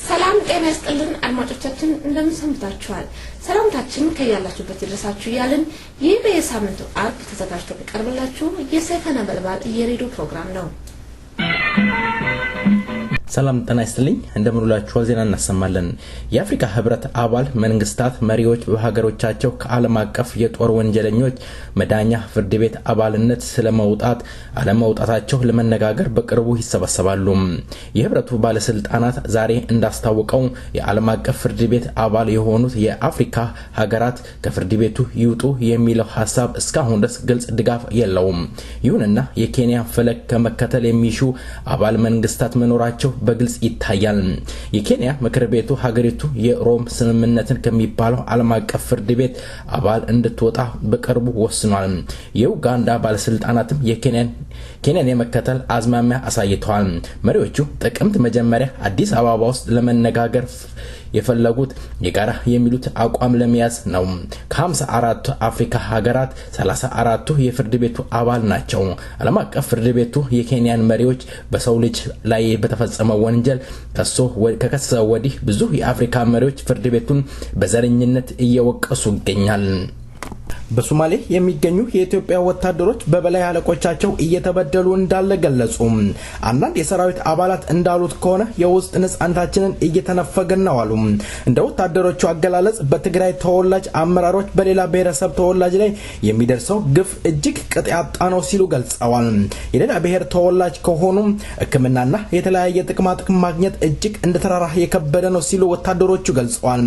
ሰላም ጤና ይስጥልን አድማጮቻችን እንደምን ሰንብታችኋል? ሰላምታችን ከያላችሁበት ይድረሳችሁ ያልን ይህ በየሳምንቱ አርብ ተዘጋጅቶ በቀርበላችሁ የሰይፈ ነበልባል የሬዲዮ ፕሮግራም ነው። ሰላም ጤና ይስጥልኝ እንደምንላችኋል ዜና እናሰማለን። የአፍሪካ ህብረት አባል መንግስታት መሪዎች በሀገሮቻቸው ከዓለም አቀፍ የጦር ወንጀለኞች መዳኛ ፍርድ ቤት አባልነት ስለመውጣት አለመውጣታቸው ለመነጋገር በቅርቡ ይሰበሰባሉ። የህብረቱ ባለስልጣናት ዛሬ እንዳስታወቀው የዓለም አቀፍ ፍርድ ቤት አባል የሆኑት የአፍሪካ ሀገራት ከፍርድ ቤቱ ይውጡ የሚለው ሐሳብ እስካሁን ድረስ ግልጽ ድጋፍ የለውም። ይሁንና የኬንያ ፈለግ ከመከተል የሚሹ አባል መንግስታት መኖራቸው በግልጽ ይታያል። የኬንያ ምክር ቤቱ ሀገሪቱ የሮም ስምምነትን ከሚባለው ዓለም አቀፍ ፍርድ ቤት አባል እንድትወጣ በቅርቡ ወስኗል። የኡጋንዳ ባለስልጣናትም የኬንያን የመከተል አዝማሚያ አሳይተዋል። መሪዎቹ ጥቅምት መጀመሪያ አዲስ አበባ ውስጥ ለመነጋገር የፈለጉት የጋራ የሚሉት አቋም ለመያዝ ነው። ከ54 አፍሪካ ሀገራት 34ቱ የፍርድ ቤቱ አባል ናቸው። ዓለም አቀፍ ፍርድ ቤቱ የኬንያን መሪዎች በሰው ልጅ ላይ በተፈጸመ ወንጀል ከከሰሰ ወዲህ ብዙ የአፍሪካ መሪዎች ፍርድ ቤቱን በዘረኝነት እየወቀሱ ይገኛል። በሶማሌ የሚገኙ የኢትዮጵያ ወታደሮች በበላይ አለቆቻቸው እየተበደሉ እንዳለ ገለጹ። አንዳንድ የሰራዊት አባላት እንዳሉት ከሆነ የውስጥ ነጻነታችንን እየተነፈገን ነው አሉ። እንደ ወታደሮቹ አገላለጽ በትግራይ ተወላጅ አመራሮች በሌላ ብሔረሰብ ተወላጅ ላይ የሚደርሰው ግፍ እጅግ ቅጥ ያጣ ነው ሲሉ ገልጸዋል። የሌላ ብሔር ተወላጅ ከሆኑ ሕክምናና የተለያየ ጥቅማ ጥቅም ማግኘት እጅግ እንደ ተራራ የከበደ ነው ሲሉ ወታደሮቹ ገልጸዋል።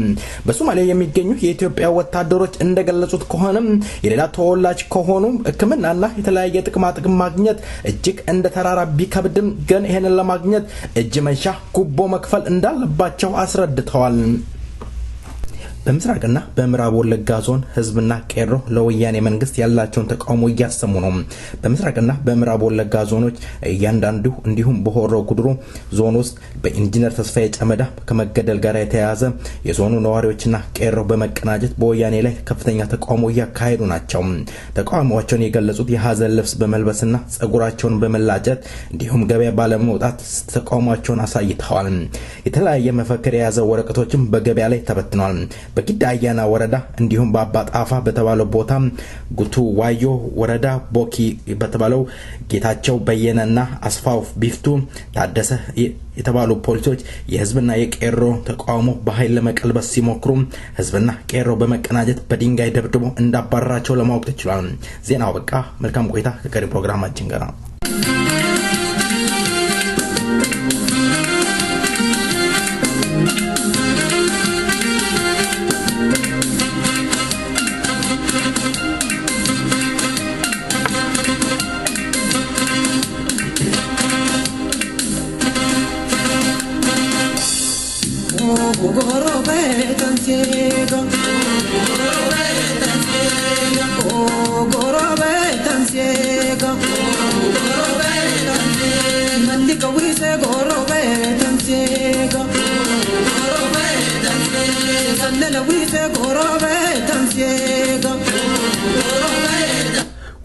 በሶማሌ የሚገኙ የኢትዮጵያ ወታደሮች እንደገለጹት ከሆነ የሌላ ተወላጅ ከሆኑ ሕክምናና የተለያየ ጥቅማ ጥቅም ማግኘት እጅግ እንደ ተራራ ቢከብድም ግን ይሄንን ለማግኘት እጅ መንሻ ጉቦ መክፈል እንዳለባቸው አስረድተዋል። በምስራቅና በምዕራብ ወለጋ ዞን ህዝብና ቄሮ ለወያኔ መንግስት ያላቸውን ተቃውሞ እያሰሙ ነው። በምስራቅና በምዕራብ ወለጋ ዞኖች እያንዳንዱ እንዲሁም በሆሮ ጉድሩ ዞን ውስጥ በኢንጂነር ተስፋዬ ጨመዳ ከመገደል ጋር የተያያዘ የዞኑ ነዋሪዎችና ቄሮ በመቀናጀት በወያኔ ላይ ከፍተኛ ተቃውሞ እያካሄዱ ናቸው። ተቃውሞዎቻቸውን የገለጹት የሀዘን ልብስ በመልበስና ጸጉራቸውን በመላጨት እንዲሁም ገበያ ባለመውጣት ተቃውሞዎቻቸውን አሳይተዋል። የተለያየ መፈክር የያዘ ወረቀቶችም በገበያ ላይ ተበትነዋል። በጊዳ አያና ወረዳ እንዲሁም በአባጣፋ በተባለው ቦታ ጉቱ ዋዮ ወረዳ ቦኪ በተባለው ጌታቸው በየነና አስፋው ቢፍቱ ታደሰ የተባሉ ፖሊሶች የህዝብና የቄሮ ተቃውሞ በኃይል ለመቀልበስ ሲሞክሩ ህዝብና ቄሮ በመቀናጀት በድንጋይ ደብድቦ እንዳባረራቸው ለማወቅ ተችሏል። ዜናው በቃ። መልካም ቆይታ ከቀሪ ፕሮግራማችን ጋር።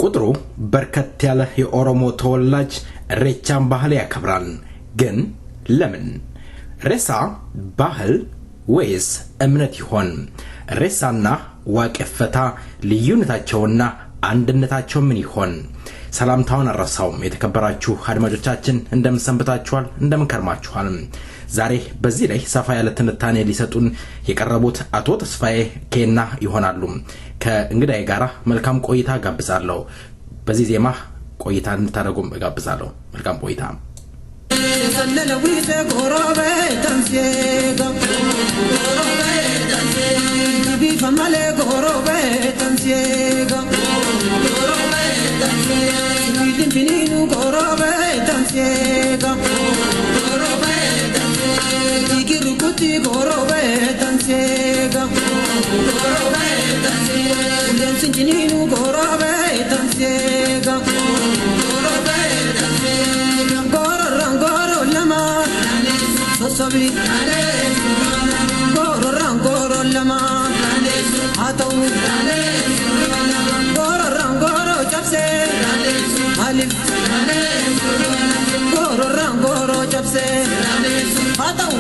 ቁጥሩ በርከት ያለ የኦሮሞ ተወላጅ ኢሬቻን ባህል ያከብራል። ግን ለምን? ኢሬቻ ባህል ወይስ እምነት ይሆን? ኢሬቻና ዋቄፈታ ልዩነታቸውና አንድነታቸው ምን ይሆን? ሰላምታውን አረሳውም። የተከበራችሁ አድማጮቻችን እንደምን ሰንብታችኋል? እንደምን ከርማችኋል? ዛሬ በዚህ ላይ ሰፋ ያለ ትንታኔ ሊሰጡን የቀረቡት አቶ ተስፋዬ ኬና ይሆናሉ። ከእንግዳዬ ጋር መልካም ቆይታ ጋብዛለሁ። በዚህ ዜማ ቆይታ እንድታደርጉም ጋብዛለሁ። መልካም ቆይታ። Goro malif goro rangoro chapse hatau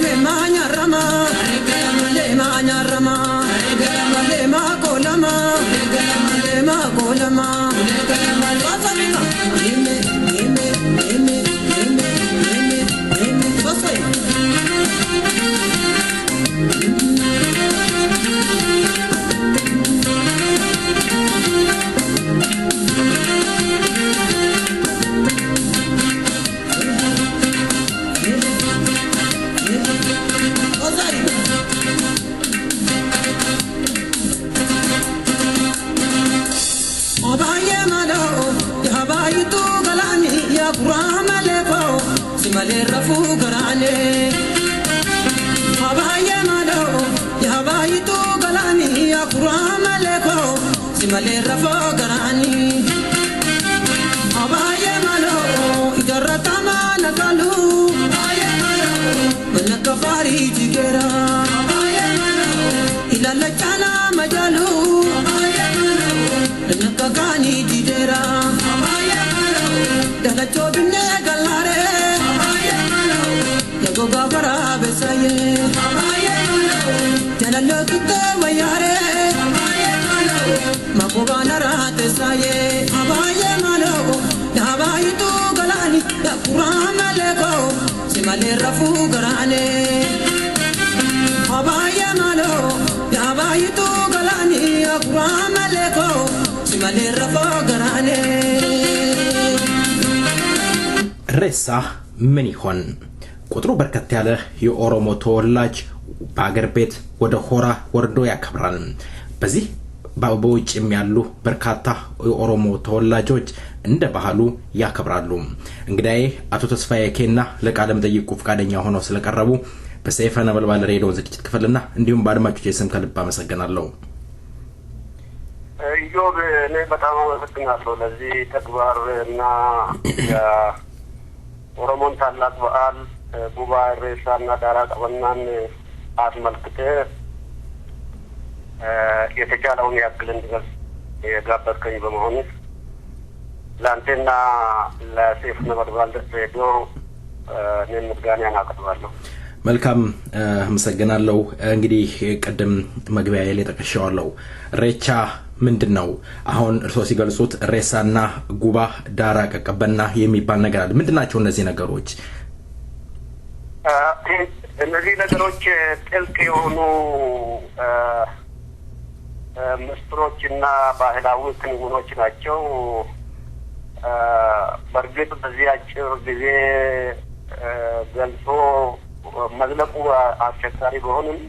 le manya rama le ma kolama pasabika ime pasai مالي رفو قراني أبايا مالو يا بايتو قلاني يا قرام لكو سمالي رفو قراني أبايا مالو إجرة ما نقلو من كفاري تجرا إلى لجانا مجالو إنك كاني تجرا دلتو بني قلاري Gogabara besaye Jalalo kitte wayare Makubana rate saye Abaye malo Dabayi tu galani Ya kurama leko Simale rafu garane Abaye malo Dabayi tu galani Ya kurama leko Simale rafu garane Ressa menihon ቁጥሩ በርከት ያለ የኦሮሞ ተወላጅ በአገር ቤት ወደ ሆራ ወርዶ ያከብራል። በዚህ በውጭም ያሉ በርካታ የኦሮሞ ተወላጆች እንደ ባህሉ ያከብራሉ። እንግዲህ አቶ ተስፋዬ ኬና ለቃለ መጠይቁ ፈቃደኛ ሆነው ስለቀረቡ በሰይፈ ነበልባል ሬዲዮ ዝግጅት ክፍልና እንዲሁም በአድማጮች ስም ከልብ አመሰግናለሁ። ኢዮብ እኔ በጣም አመሰግናለሁ ለዚህ ተግባርና የኦሮሞን ታላቅ በዓል ጉባኤ ሬሳና ዳራ ቀበናን አስመልክተ የተቻለውን ያክል እንድገልጽ የጋበዝከኝ በመሆኑ ለአንተና ለሰይፈ ነበልባል ሬዲዮ እኔም ምስጋናዬን አቀርባለሁ። መልካም አመሰግናለሁ። እንግዲህ ቀደም መግቢያ ላይ ተቀሻዋለሁ ሬቻ ምንድነው? አሁን እርሶ ሲገልጹት ሬሳና ጉባ ዳራ ቀቀበና የሚባል ነገር አለ። ምንድናቸው እነዚህ ነገሮች? እነዚህ ነገሮች ጥልቅ የሆኑ ምስጢሮችና ባህላዊ ክንውኖች ናቸው። በእርግጥ በዚህ አጭር ጊዜ ገልጾ መግለጹ አስቸጋሪ ቢሆንም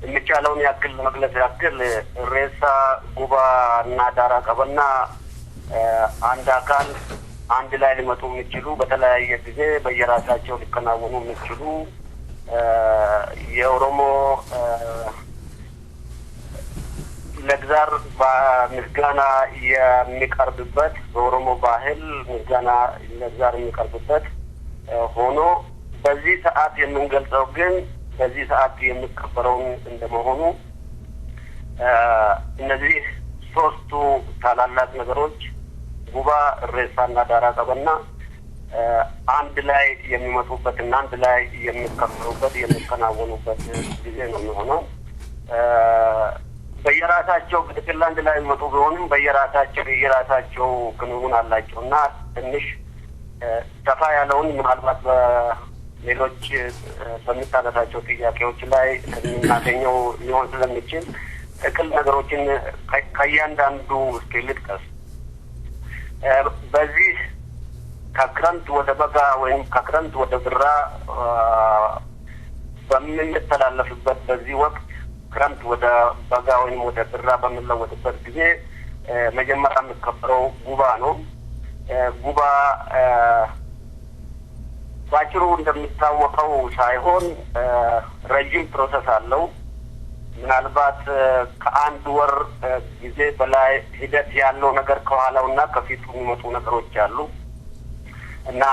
የሚቻለውን ያክል መግለጽ ያክል ሬሳ ጉባ እና ዳራ ቀበና አንድ አካል አንድ ላይ ሊመጡ የሚችሉ በተለያየ ጊዜ በየራሳቸው ሊከናወኑ የሚችሉ የኦሮሞ ለግዛር በምስጋና የሚቀርብበት በኦሮሞ ባህል ምስጋና ለግዛር የሚቀርብበት ሆኖ በዚህ ሰዓት የምንገልጸው ግን በዚህ ሰዓት የሚከበረውን እንደመሆኑ እነዚህ ሶስቱ ታላላቅ ነገሮች ጉባ ሬሳና ዳራ ቀበና አንድ ላይ የሚመጡበትና አንድ ላይ የሚከበሩበት የሚከናወኑበት ጊዜ ነው የሚሆነው። በየራሳቸው በጥቅል አንድ ላይ የሚመጡ ቢሆንም በየራሳቸው ክንውን አላቸውና ትንሽ ሰፋ ያለውን ምናልባት በሌሎች በሚታነሳቸው ጥያቄዎች ላይ የምናገኘው ሊሆን ስለሚችል ጥቅል ነገሮችን ከእያንዳንዱ እስኪ ልጥቀስ። በዚህ ከክረምት ወደ በጋ ወይም ከክረምት ወደ ብራ በምንተላለፍበት በዚህ ወቅት ክረምት ወደ በጋ ወይም ወደ ብራ በሚለወጥበት ጊዜ መጀመሪያ የሚከበረው ጉባ ነው። ጉባ ባጭሩ እንደሚታወቀው ሳይሆን ረጅም ፕሮሰስ አለው። ምናልባት ከአንድ ወር ጊዜ በላይ ሂደት ያለው ነገር ከኋላውና ከፊቱ የሚመጡ ነገሮች አሉ እና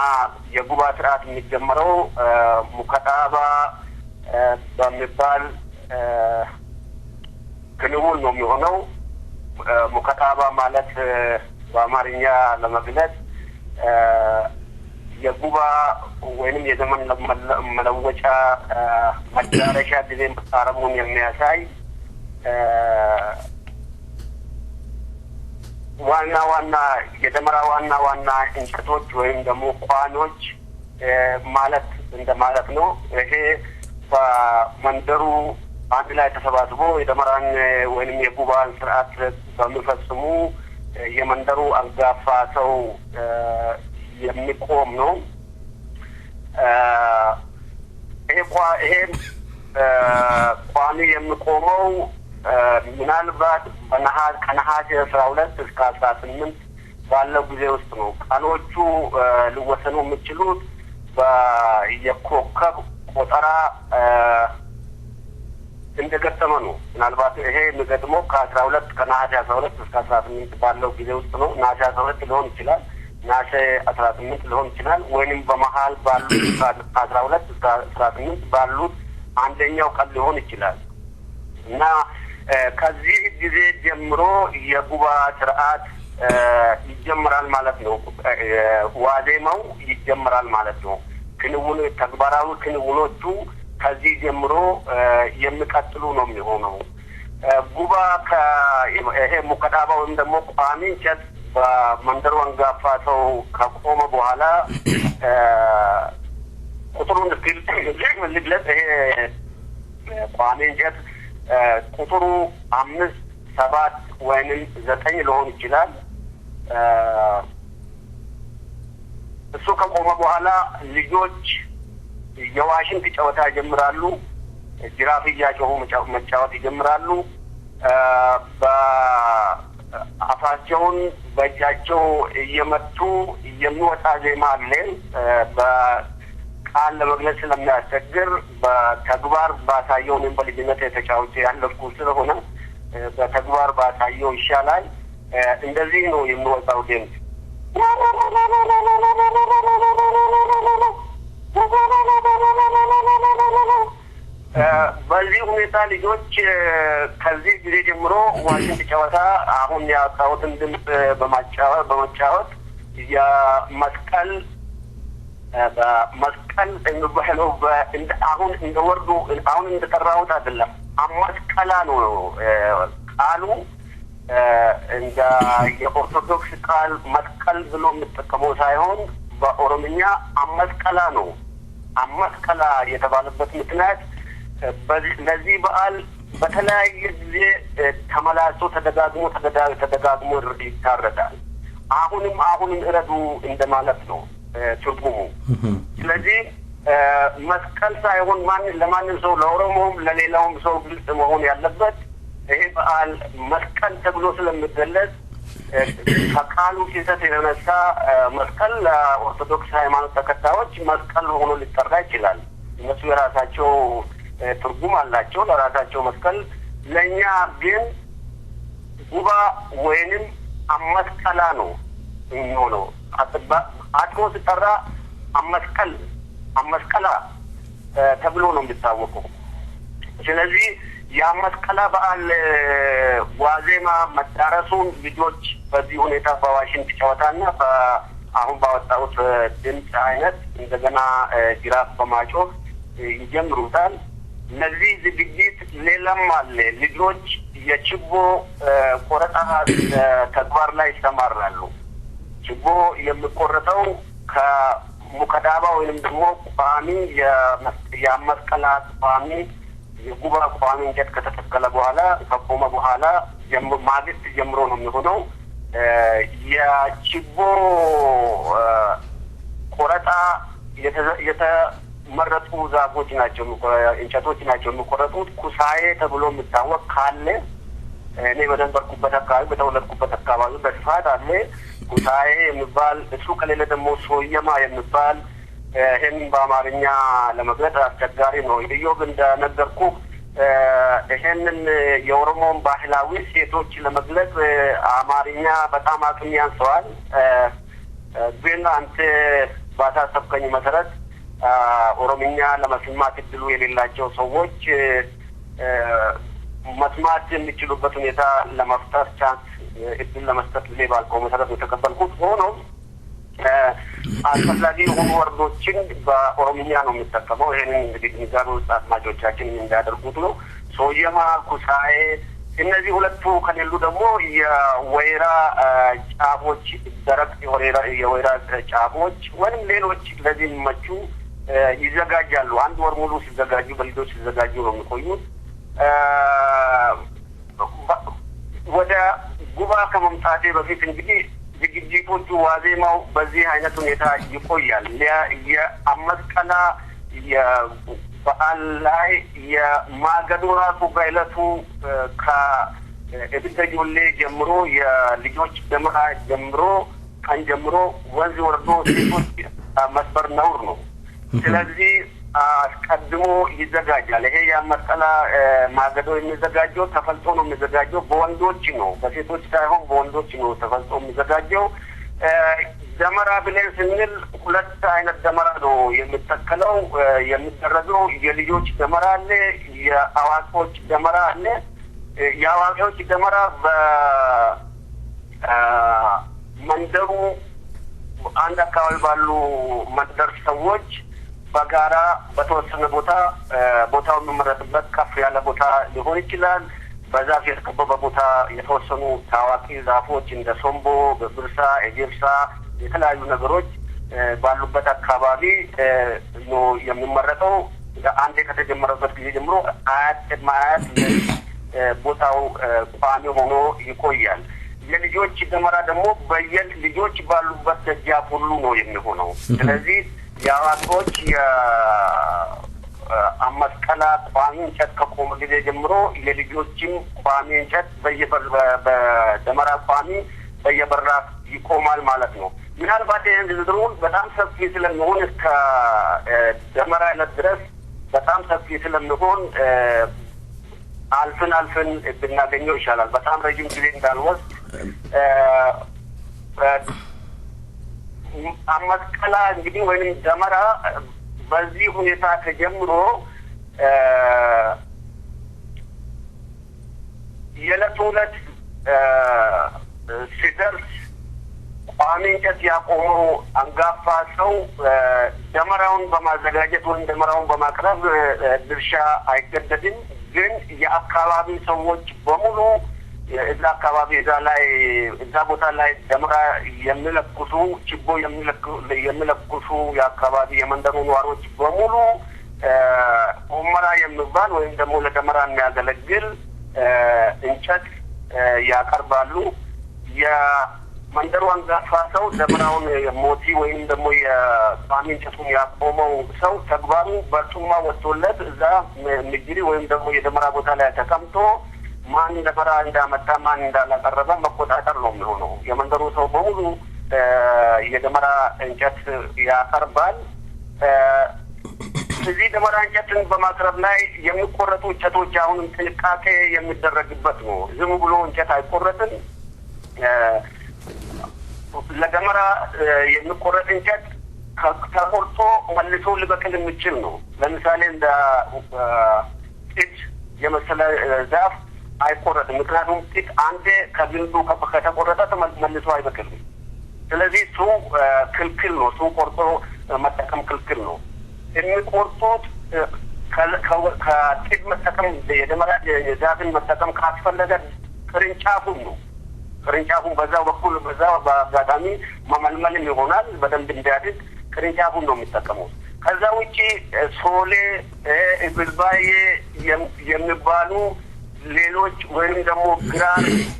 የጉባ ስርዓት የሚጀምረው ሙከጣባ በሚባል ክንውን ነው የሚሆነው። ሙከጣባ ማለት በአማርኛ ለመግለጽ የጉባ ወይንም የዘመን መለወጫ መዳረሻ ጊዜ መቃረሙን የሚያሳይ ዋና የደመራ ዋና እንጨቶች ወይም ደግሞ ቋኖች ማለት እንደማለት ነው። ይሄ በመንደሩ አንድ ላይ ተሰባስቦ የደመራን ወይንም የጉባን ስርዓት በሚፈጽሙ የመንደሩ አንጋፋ ሰው የሚቆም ነው። ይሄ ቋሚ የሚቆመው ምናልባት ከነሐሴ 12 እስከ 18 ባለው ጊዜ ውስጥ ነው። ቀኖቹ ሊወሰኑ የሚችሉት በየኮከብ ቆጠራ እንደገጠመ ነው። ምናልባት ይሄ የሚገጥመው ከ12 ከነሐሴ 12 እስከ 18 ባለው ጊዜ ውስጥ ነው። ነሐሴ 12 ሊሆን ይችላል፣ ነሐሴ 18 ሊሆን ይችላል፣ ወይንም በመሃል ባሉት ከ12 እስከ 18 ባሉት አንደኛው ቀን ሊሆን ይችላል እና ከዚህ ጊዜ ጀምሮ የጉባ ስርዓት ይጀምራል ማለት ነው። ዋዜማው ይጀምራል ማለት ነው። ተግባራዊ ክንውኖቹ ከዚህ ጀምሮ የሚቀጥሉ ነው የሚሆነው። ጉባ ይሄ ሙቀዳባ ወይም ደግሞ ቋሚ እንጨት በመንደሩ አንጋፋ ሰው ከቆመ በኋላ ቁጥሩን ልግለጽ። ይሄ ቋሚ እንጨት ቁጥሩ 5፣ 7 ወይንም 9 ሊሆን ይችላል። እሱ ከቆመ በኋላ ልጆች የዋሽንት ጨዋታ ይጀምራሉ። ጅራፍ እያጮሁ መጫወት ይጀምራሉ። በአፋቸውን በእጃቸው እየመቱ የሚወጣ ዜማ አለ። በቃል ለመግለጽ ስለሚያስቸግር በተግባር ባሳየው እኔም በልጅነት የተጫወተ ያለፍኩ ስለሆነ በተግባር ባሳየው ይሻላል። እንደዚህ ነው የሚወጣው ድምፅ። በዚህ ሁኔታ ልጆች ከዚህ ጊዜ ጀምሮ ዋሽንት ጨዋታ አሁን ያወጣሁትን ድምፅ በመጫወት የመስቀል የሚባለው አሁን እንደወርዱ አሁን እንደጠራሁት አይደለም። አመስቀላ ነው ቃሉ። እንደ የኦርቶዶክስ ቃል መስቀል ብሎ የምጠቀመው ሳይሆን በኦሮምኛ አመስቀላ ነው። አመስቀላ የተባለበት ምክንያት ለዚህ በዓል በተለያየ ጊዜ ተመላልሶ ተደጋግሞ ይታረዳል። አሁንም እረዱ እንደማለት ነው ትርጉሙ። ስለዚህ መስቀል ሳይሆን ለማንም ሰው ለኦሮሞም ለሌላውም ሰው ግልጽ መሆን ያለበት ይሄ በዓል መስቀል ተብሎ ስለሚገለጽ ከቃሉ ስህተት የተነሳ መስቀል ለኦርቶዶክስ ሃይማኖት ተከታዮች መስቀል ሆኖ ሊጠራ ይችላል። እነሱ የራሳቸው ትርጉም አላቸው ለራሳቸው መስቀል። ለእኛ ግን ጉባ ወይንም አመስቀላ ነው የሚሆነው። አጥሮ ሲጠራ አመስቀላ ተብሎ ነው የሚታወቀው። ስለዚህ የአመስቀላ በዓል ዋዜማ መዳረሱን ልጆች በዚህ ሁኔታ በዋሽንት ጨዋታና አሁን ባወጣሁት ድምፅ አይነት እንደገና ጅራፍ በማጮህ ይጀምሩታል። እነዚህ ዝግጅት ሌላም አለ። ልጆች የችቦ ቆረጣ ተግባር ላይ ይሰማራሉ። ችቦ የሚቆረጠው ከሙቀዳባ ወይንም ደግሞ ቋሚ የመስቀላ ቋሚ የጉባ ቋሚ እንጨት ከተተከለ በኋላ ከቆመ በኋላ ማግስት ጀምሮ ነው የሚሆነው። የችቦ ቆረጣ የተመረጡ ዛፎች ናቸው፣ እንጨቶች ናቸው የሚቆረጡት። ኩሳዬ ተብሎ የሚታወቅ ካለ እኔ በነበርኩበት አካባቢ በተወለድኩበት አካባቢ በስፋት አለ ኩሳዬ የሚባል። እሱ ከሌለ ደግሞ ሶየማ የሚባል። ይህን በአማርኛ ለመግለጽ አስቸጋሪ ነው። ኢዮብ እንደነገርኩ ይህንን የኦሮሞን ባህላዊ ሴቶች ለመግለጽ አማርኛ በጣም አቅም ያንሰዋል። ግን አንተ ባሳሰብከኝ መሰረት ኦሮምኛ ለመስማት እድሉ የሌላቸው ሰዎች መስማት የሚችሉበት ሁኔታ ለመፍጠር ቻንስ እድል ለመስጠት ለባልቆ መሰረት የተቀበልኩት ሆኖ አስፈላጊ የሆኑ ወርዶችን በኦሮምኛ ነው የሚጠቀመው። ይሄንን እንግዲህ ግንዛቤ ውስጥ አድማጮቻችን እንዳያደርጉት ነው። ሶየማ ኩሳኤ እነዚህ ሁለቱ ከሌሉ ደግሞ የወይራ ጫፎች ደረቅ የወይራ ጫፎች ወይም ሌሎች ለዚህ የሚመቹ ይዘጋጃሉ። አንድ ወር ሙሉ ሲዘጋጁ በልጆች ሲዘጋጁ ነው የሚቆዩት። ወደ ጉባ ከመምጣቴ በፊት እንግዲህ ዝግጅቶቹ ዋዜማው በዚህ አይነት ሁኔታ ይቆያል። የአመስቀላ የበዓል ላይ የማገዶ ራሱ በዕለቱ ከእብደጆሌ ጀምሮ የልጆች ደመራ ጀምሮ ቀን ጀምሮ ወንዝ ወርዶ ሴቶች መስበር ነውር ነው። ስለዚህ አስቀድሞ ይዘጋጃል። ይሄ የአመስቀላ ማገዶ የሚዘጋጀው ተፈልጦ ነው የሚዘጋጀው። በወንዶች ነው፣ በሴቶች ሳይሆን በወንዶች ነው ተፈልጦ የሚዘጋጀው። ደመራ ብለን ስንል ሁለት አይነት ደመራ ነው የሚተከለው የሚደረገው። የልጆች ደመራ አለ፣ የአዋቂዎች ደመራ አለ። የአዋቂዎች ደመራ በመንደሩ አንድ አካባቢ ባሉ መንደር ሰዎች በጋራ በተወሰነ ቦታ ቦታው የሚመረጥበት ከፍ ያለ ቦታ ሊሆን ይችላል። በዛፍ የተከበበ ቦታ የተወሰኑ ታዋቂ ዛፎች እንደ ሶምቦ፣ በብርሳ፣ ኤጀርሳ የተለያዩ ነገሮች ባሉበት አካባቢ ነው የሚመረጠው። አንዴ ከተጀመረበት ጊዜ ጀምሮ አያት ቦታው ቋሚ ሆኖ ይቆያል። የልጆች ደመራ ደግሞ ልጆች ባሉበት ደጃፍ ሁሉ ነው የሚሆነው። ስለዚህ የአዋቂዎች የአመስቀላ ቋሚ እንጨት ከቆመ ጊዜ ጀምሮ የልጆችም ቋሚ እንጨት በደመራ ቋሚ በየበራፍ ይቆማል ማለት ነው። ምናልባት ይህን ዝርዝሩን በጣም ሰፊ ስለሚሆን እስከ ደመራ ዕለት ድረስ በጣም ሰፊ ስለሚሆን አልፈን ብናገኘው ይሻላል። በጣም ረጅም ጊዜ እንዳልወስድ አመስቀላ እንግዲህ ወይንም ደመራ በዚህ ሁኔታ ተጀምሮ የዕለት ሲደርስ ቋሚ እንጨት ያቆመው አንጋፋ ሰው ደመራውን በማዘጋጀት ወይም ደመራውን በማቅረብ ድርሻ አይገደድም። ግን የአካባቢ ሰዎች በሙሉ እዛ አካባቢ እዛ ቦታ ላይ ደመራ የሚለኩሱ ችቦ የሚለኩሱ የአካባቢ የመንደሩ ነዋሪዎች በሙሉ ኦመራ የሚባል ወይም ደግሞ ለደመራ የሚያገለግል እንጨት ያቀርባሉ። የመንደሩ አንጋፋ ሰው ደመራውን ሞቲ ወይም ደግሞ የቋሚ እንጨቱን ያቆመው ሰው ተግባሩ በርጩማ ወጥቶለት እዛ ምጅሪ ወይም ደግሞ የደመራ ቦታ ላይ ተቀምጦ ማን ደመራ እንዳመጣ ማን እንዳላቀረበ መቆጣጠር ነው የሚሆነው። የመንደሩ ሰው በሙሉ የደመራ እንጨት ያቀርባል። እዚህ ደመራ እንጨትን በማቅረብ ላይ የሚቆረጡ እንጨቶች አሁንም ጥንቃቄ የሚደረግበት ነው። ዝም ብሎ እንጨት አይቆረጥም። ለደመራ የሚቆረጥ እንጨት ተቆርጦ መልሶ ሊበቅል የሚችል ነው። ለምሳሌ እንደ ጥድ የመሰለ ዛፍ አይቆረጥም። ምክንያቱም ጥድ አንዴ ከግንዱ ከተቆረጠ መልሶ አይበቅልም። ስለዚህ እሱ ክልክል ነው። እሱ ቆርጦ መጠቀም ክልክል ነው። የሚቆርጡት ከጥድ መጠቀም የደመራ ዛፍን መጠቀም ካስፈለገ ቅርንጫፉን ነው። ቅርንጫፉን በዛው በኩል በዛው በአጋጣሚ መመልመልም ይሆናል በደንብ እንዲያድግ ቅርንጫፉን ነው የሚጠቀሙት። ከዛ ውጪ ሶሌ፣ ብልባዬ የሚባሉ ሌሎች ወይም ደግሞ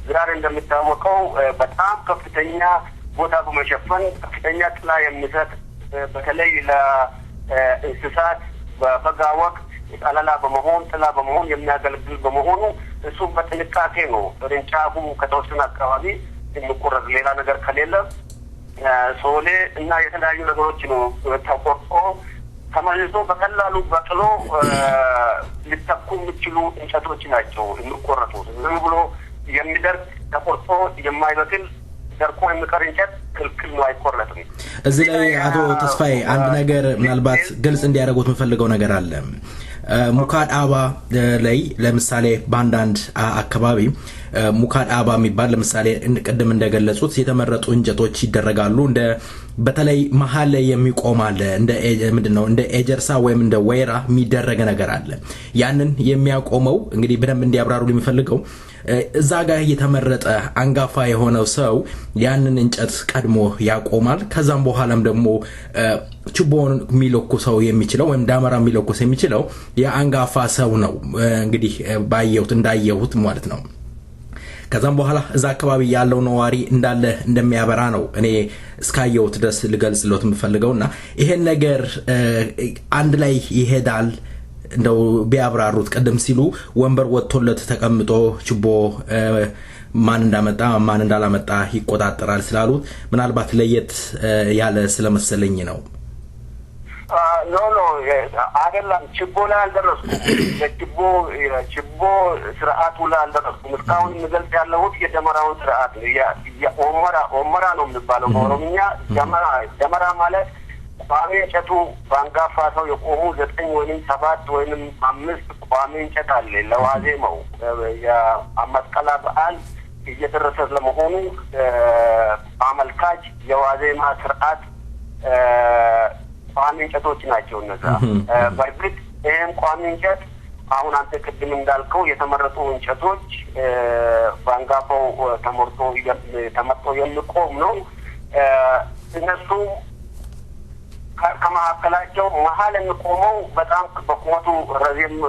ግራር እንደሚታወቀው በጣም ከፍተኛ ቦታ በመሸፈን ከፍተኛ ጥላ የሚሰጥ በተለይ ለእንስሳት በበጋ ወቅት ጠለላ በመሆን ጥላ በመሆን የሚያገለግል በመሆኑ እሱ በጥንቃቄ ነው ቅርንጫፉ ከተወሰነ አካባቢ የሚቆረጥ። ሌላ ነገር ከሌለ ሶሌ እና የተለያዩ ነገሮች ነው ተቆርጦ ተመልሶ በቀላሉ በቅሎ ሊተኩ የሚችሉ እንጨቶች ናቸው የሚቆረጡት። ዝም ብሎ የሚደርቅ ተቆርጦ የማይበቅል ደርቆ የሚቀር እንጨት ክልክል ነው፣ አይቆረጥም። እዚህ ላይ አቶ ተስፋዬ አንድ ነገር ምናልባት ግልጽ እንዲያደርጉት የምፈልገው ነገር አለ። ሙካዳባ ላይ ለምሳሌ ባንዳንድ አካባቢ ሙካዳባ የሚባል ለምሳሌ ቀደም እንደገለጹት የተመረጡ እንጨቶች ይደረጋሉ እንደ በተለይ መሃል ላይ የሚቆም አለ እንደ ምንድነው እንደ ኤጀርሳ ወይም እንደ ወይራ የሚደረግ ነገር አለ ያንን የሚያቆመው እንግዲህ በደንብ እንዲያብራሩ የሚፈልገው እዛ ጋር የተመረጠ አንጋፋ የሆነው ሰው ያንን እንጨት ቀድሞ ያቆማል ከዛም በኋላም ደግሞ ችቦን የሚለኩሰው የሚችለው ወይም ዳመራ የሚለኩስ የሚችለው የአንጋፋ ሰው ነው እንግዲህ ባየሁት እንዳየሁት ማለት ነው ከዛም በኋላ እዛ አካባቢ ያለው ነዋሪ እንዳለ እንደሚያበራ ነው እኔ እስካየሁት ድረስ ልገልጽሎት የምፈልገውና ይሄን ነገር አንድ ላይ ይሄዳል እንደው ቢያብራሩት ቀደም ሲሉ ወንበር ወጥቶለት ተቀምጦ ችቦ ማን እንዳመጣ ማን እንዳላመጣ ይቆጣጣራል ስላሉት ምናልባት ለየት ያለ ስለመሰለኝ ነው ኖ አይደለም ችቦ ላይ አልደረስኩም ችቦ ስርዓቱ ላይ አልደረስኩም እስካሁን ምገልጽ ያለሁት የደመራውን ስርዓት ኦመራ ነው የሚባለው በኦሮምኛ ደመራ ማለት ቋሚ እንጨቱ በአንጋፋ ሰው የቆሙ 9 ወይም 7 ወይም 5 ቋሚ እንጨት አለ ለዋዜማው የመስቀል በዓል እየደረሰ ለመሆኑ አመልካች የዋዜማ ስርዓት ቋሚ እንጨቶች ናቸው እነዛ በርግጥ ይሄን ቋሚ እንጨት አሁን አንተ ቅድም እንዳልከው የተመረጡ እንጨቶች በአንጋፋው ተመርጦ የሚቆም ነው እነሱ ከማከላቸው መሃል የሚቆመው በጣም በቁመቱ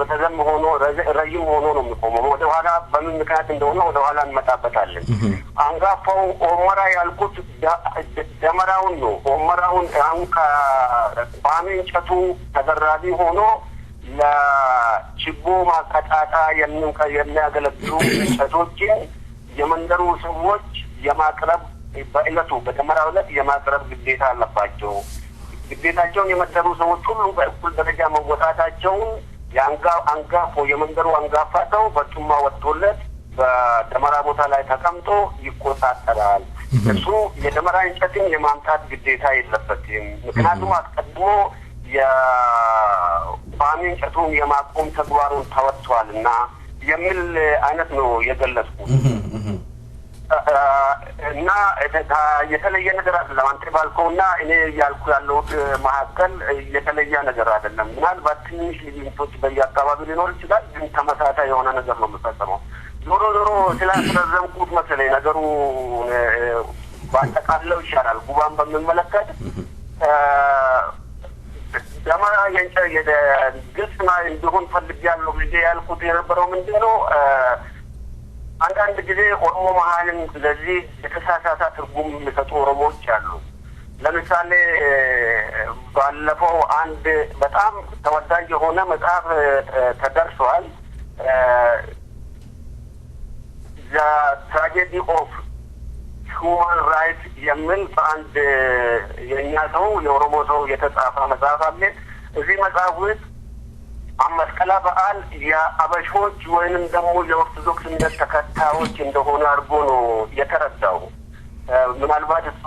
ረዘም ሆኖ ነው የሚቆመው ወደ ኋላ በምን ምክንያት እንደሆነ ወደ ኋላ እንመጣበታለን አንጋፋው ኦመራ ያልኩት ደመራውን ነው ኦመራውን አሁን ከቋሚ እንጨቱ ተደራቢ ሆኖ ለችቦ ማቀጣጣ የሚያገለግሉ እንጨቶችን የመንደሩ ሰዎች የማቅረብ በእለቱ በደመራው ዕለት የማቅረብ ግዴታ አለባቸው ግዴታቸውን የመደሩ ሰዎች ሁሉ በእኩል ደረጃ መወጣታቸውን አንጋፎ የመንደሩ አንጋፋ ሰው በጡማ ወጥቶለት በደመራ ቦታ ላይ ተቀምጦ ይቆጣጠራል እሱ የደመራ እንጨትን የማምጣት ግዴታ የለበትም ምክንያቱም አስቀድሞ የቋሚ እንጨቱን የማቆም ተግባሩን ተወጥቷልና የሚል አይነት ነው የገለጽኩት እና የተለየ ነገር አይደለም አንተ ባልከውና እኔ ያልኩ ያለሁት መሀከል የተለየ ነገር አይደለም ምናልባት ትንሽ ልዩነቶች በየአካባቢው ሊኖር ይችላል ግን ተመሳሳይ የሆነ ነገር ነው የምፈጸመው ዞሮ ስላስረዘምኩት መሰለኝ ነገሩ ባጠቃለው ይሻላል ጉባን በሚመለከት ደመራ ግልጽ እንዲሆን ፈልጌያለሁ ብዬ ያልኩት የነበረው ምንድነው አንዳንድ ጊዜ ኦሮሞ መሀልን ስለዚህ የተሳሳተ ትርጉም የሚሰጡ ኦሮሞዎች አሉ ለምሳሌ ባለፈው አንድ በጣም ተወዳጅ የሆነ መጽሐፍ ተደርሷል The Tragedy of Human Rights የሚል በአንድ የኛ ሰው የኦሮሞ ሰው የተጻፈ መጽሐፍ አለ እዚህ መጽሐፍ ውስጥ አመስቀላ በዓል የአበሾች ወይንም ደግሞ የኦርቶዶክስ እምነት ተከታዮች እንደሆነ አድርጎ ነው የተረዳው ምናልባት እሱ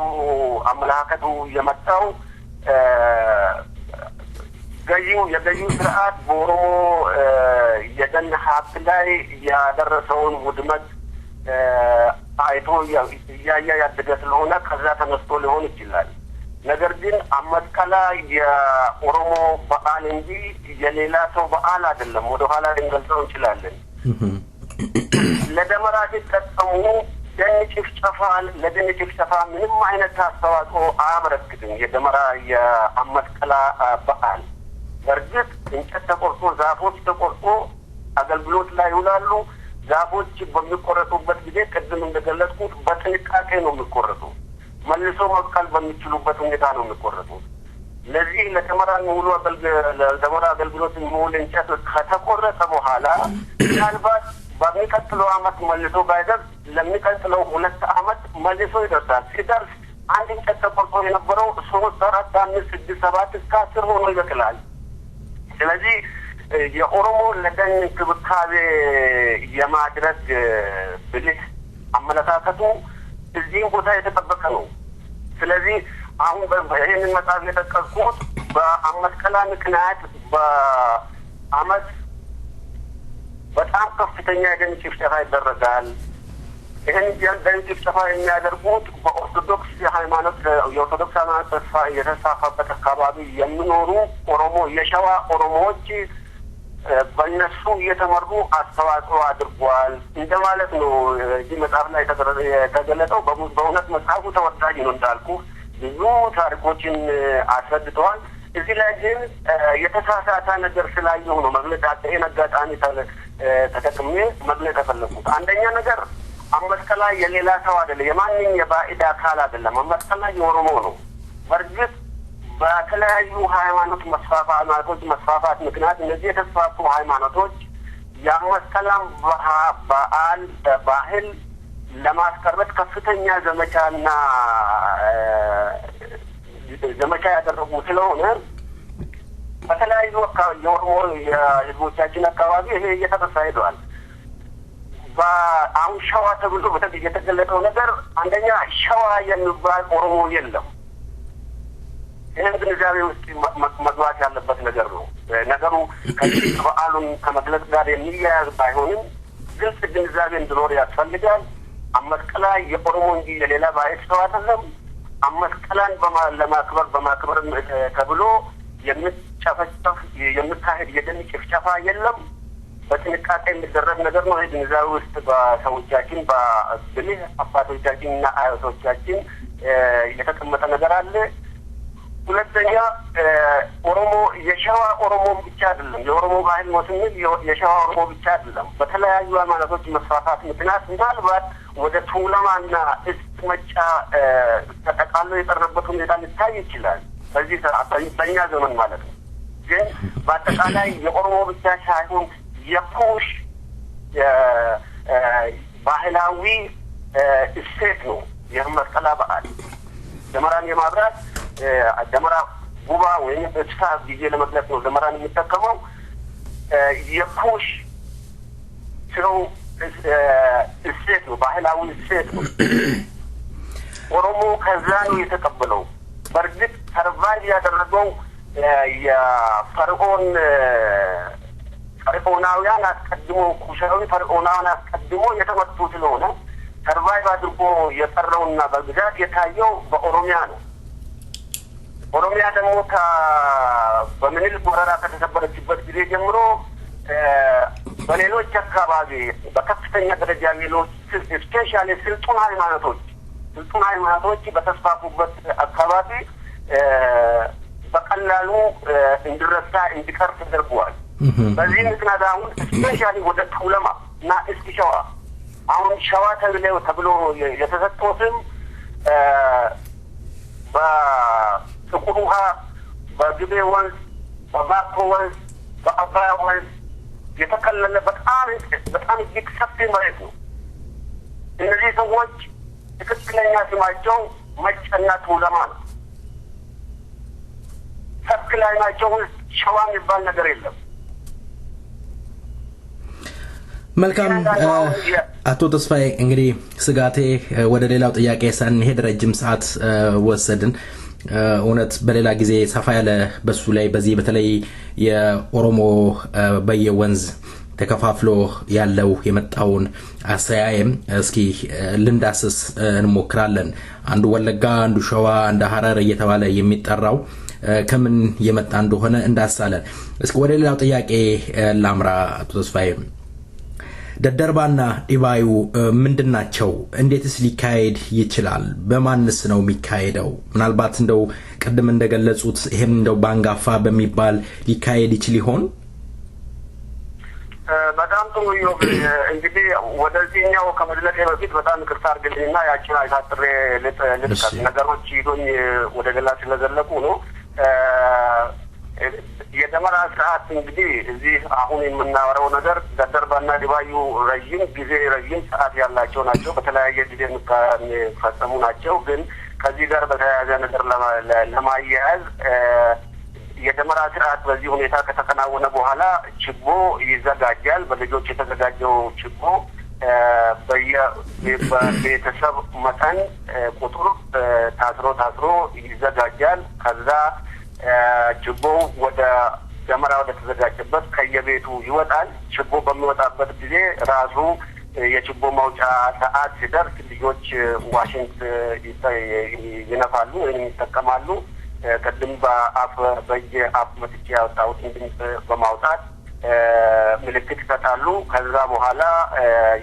አመለካከቱ የመጣው የገዢው ስርዓት በኦሮሞ የደን ሀብት ላይ ያደረሰውን ውድመት አይቶ ያደገ ስለሆነ ከዛ ተነስቶ ሊሆን ይችላል ነገር ግን አመስቀላ የኦሮሞ በዓል እንጂ የሌላ ሰው በዓል አይደለም ወደ ኋላ ልንገልጸው እንችላለን ለደመራ ሲጠቀሙ ለደን ጭፍጨፋ ምንም አይነት አስተዋጽኦ አያበረክትም የደመራ የአመስቀላ በዓል በርግጥ እንጨት ተቆርጦ ዛፎች ተቆርጦ አገልግሎት ላይ ይውላሉ ዛፎች በሚቆረጡበት ጊዜ ቅድም እንደገለጽኩት በጥንቃቄ ነው የሚቆረጡ መልሶ መብቀል በሚችሉበት ሁኔታ ነው የሚቆረጡ ለዚህ ለደመራ አገልግሎት የሚውል እንጨት ከተቆረጠ በኋላ ምናልባት በሚቀጥለው ዓመት መልሶ ባይደርስ ለሚቀጥለው 2 ዓመት መልሶ ይደርሳል ሲደርስ አንድ እንጨት ተቆርጦ የነበረው 3 4 5 6 7 እስከ 10 ሆኖ ይበቅላል ስለዚህ የኦሮሞ ለደን እንክብካቤ የማድረግ ብልህ አመለካከቱ እዚህም ቦታ የተጠበቀ ነው ስለዚህ አሁን ይህንን መጽሐፍ የጠቀስኩት በአመስቀላ ምክንያት አመት በጣም ከፍተኛ የደም ጭፍጨፋ ይደረጋል። ይህን የደም ጭፍጨፋ የሚያደርጉት በኦርቶዶክስ ሃይማኖት የኦርቶዶክስ ሃይማኖት የተስፋፋበት አካባቢ የሚኖሩ ኦሮሞ የሸዋ ኦሮሞዎች በእነሱ እየተመሩ አስተዋጽኦ አድርጓል እንደማለት ነው። እዚህ መጽሐፍ ላይ የተገለጸው በእውነት መጽሐፉ ተወዳጅ ነው እንዳልኩ ብዙ ታሪኮችን አስረድተዋል። እዚህ ላይ ግን የተሳሳተ ነገር ስላየሁ ነው መግለጫ አጋጣሚ ተጠቅሜ መግለጽ የፈለኩት። አንደኛ ነገር አመስቀላ የሌላ ሰው አይደለም፣ የማንኛውም የባዕድ አካል አይደለም። አመስቀላ የኦሮሞ ነው። በእርግጥ በተለያዩ ሃይማኖት መስፋፋት ምክንያት እነዚህ የተስፋፉ ሃይማኖቶች የአመስቀላም ባህል ለማስቀረት ከፍተኛ ዘመቻ ያደረጉ ስለሆነ በተለያዩ የኦሮሞ የህዝቦቻችን አካባቢ ይሄ እየተረሳ ሄደዋል። አሁን ሸዋ ተብሎ የተገለጸው ነገር አንደኛ ሸዋ የሚባል ኦሮሞ የለም። ይህን ግንዛቤ ውስጥ መግባት ያለበት ነገር ነው። ነገሩ ከዚህ በዓሉን ከመግለጽ ጋር የሚያያዝ ባይሆንም ግልጽ ግንዛቤ እንዲኖር ያስፈልጋል። አመስቀላ የኦሮሞ እንጂ የሌላ ባዕድ ሰው አይደለም። አመስቀላን በማክበር ተብሎ የሚጨፈጨፍ የሚካሄድ የደም ጭፍጨፋ የለም። በጥንቃቄ የሚደረግ ነገር ነው። ይህ ግንዛቤ ውስጥ በሰዎቻችን በብልህ አባቶቻችንና አያቶቻችን የተቀመጠ ነገር አለ። ሁለተኛ ኦሮሞ የሸዋ ኦሮሞ ብቻ አይደለም። የኦሮሞ ባህል ነው ስንል የሸዋ ኦሮሞ ብቻ አይደለም። በተለያዩ ሃይማኖቶች መስፋፋት ምክንያት ምናልባት ወደ ቱለማና እስመጫ ተጠቃሎ የቀረበት ሁኔታ ሊታይ ይችላል። በእኛ ዘመን ማለት ነው። ግን በአጠቃላይ የኦሮሞ ብቻ ሳይሆን የኩሽ ባህላዊ እሴት ነው የመስቀላ በዓል። ደመራን የማብራት ደመራ ጉባ ወይም በስፋ ጊዜ ለመግለጽ ነው ደመራን የሚጠቀመው። የኩሽ ሰው እሴት ነው፣ ባህላዊ እሴት ነው። ኦሮሞ ከዛ ነው የተቀበለው። በእርግጥ ሰርቫይቭ ያደረገው ፈርዖናውያን አስቀድሞ ኩሻዊ ፈርዖናውያን አስቀድሞ የተመቱ ስለሆነ ሰርቫይቭ አድርጎ የቀረውና በብዛት የታየው በኦሮሚያ ነው። ኦሮሚያ ደግሞ በምኒልክ ወረራ ከተሰበረችበት ጊዜ ጀምሮ በሌሎች አካባቢ በከፍተኛ ደረጃ ሌሎች ስፔሻሊ ስልጡን ሃይማኖቶች በተስፋፉበት አካባቢ በቀላሉ እንዲረሳ እንዲቀር ተደርጓል። በዚህ ምክንያት አሁን ስፔሻሊ ወደ ቱለማ እና እስቲ ሸዋ አሁን ሸዋ ተብሎ የተሰጠው ስም በጥቁር ውሃ፣ በግቤ ወንዝ፣ በባኮ ወንዝ፣ በአባያ ወንዝ የተከለለ በጣም እጅግ ሰፊ መሬት ነው። እነዚህ ሰዎች ትክክለኛ ስማቸው መጨና ቱለማ ነው። ትክክለኛቸው ውስጥ ሸዋ የሚባል ነገር የለም። መልካም አቶ ተስፋዬ፣ እንግዲህ ስጋቴ ወደ ሌላው ጥያቄ ሳንሄድ ረጅም ሰዓት ወሰድን። እውነት በሌላ ጊዜ ሰፋ ያለ በሱ ላይ በዚህ በተለይ የኦሮሞ በየወንዝ ተከፋፍሎ ያለው የመጣውን አሰያየም እስኪ ልንዳስስ እንሞክራለን። አንዱ ወለጋ፣ አንዱ ሸዋ፣ አንዱ ሐረር እየተባለ የሚጠራው ከምን የመጣ እንደሆነ እንዳሳለን። እስኪ ወደ ሌላው ጥያቄ ላምራ። አቶ ተስፋዬ፣ ደደርባና ዲባዩ ምንድናቸው? እንዴትስ ሊካሄድ ይችላል? በማንስ ነው የሚካሄደው? ምናልባት እንደው ቅድም እንደገለጹት ይሄም እንደው ባንጋፋ በሚባል ሊካሄድ ይችል ይሆን? በጣም ጥሩ ነው። እንግዲህ ወደዚህኛው ከመድረሴ በፊት በጣም ይቅርታ አድርግልኝና ያችን አይታጥሬ ልጥቀስ። ነገሮች ይዞኝ ወደ ገላ ስለዘለቁ ነው። የደመራ ሰዓት እንግዲህ እዚህ አሁን የምናወራው ነገር ደደርባና ዲባዩ ረዥም ሰዓት ያላቸው ናቸው። በተለያየ ጊዜ የሚፈጸሙ ናቸው። ግን ከዚህ ጋር በተያያዘ ነገር ለማያያዝ የደመራ ስርዓት በዚህ ሁኔታ ከተከናወነ በኋላ ችቦ ይዘጋጃል። በልጆች የተዘጋጀው ችቦ በቤተሰብ መጠን ቁጥር ታስሮ ይዘጋጃል። ከዛ ችቦ ወደ ደመራ ወደ ተዘጋጀበት ከየቤቱ ይወጣል ችቦ በሚወጣበት ጊዜ ራሱ የችቦ ማውጫ ሰዓት ሲደርስ ልጆች ዋሽንት ይነፋሉ ወይም ይጠቀማሉ ቀድም በአፍ በየአፍ መጥቼ ያወጣሁት ድምፅ በማውጣት ምልክት ይሰጣሉ ከዛ በኋላ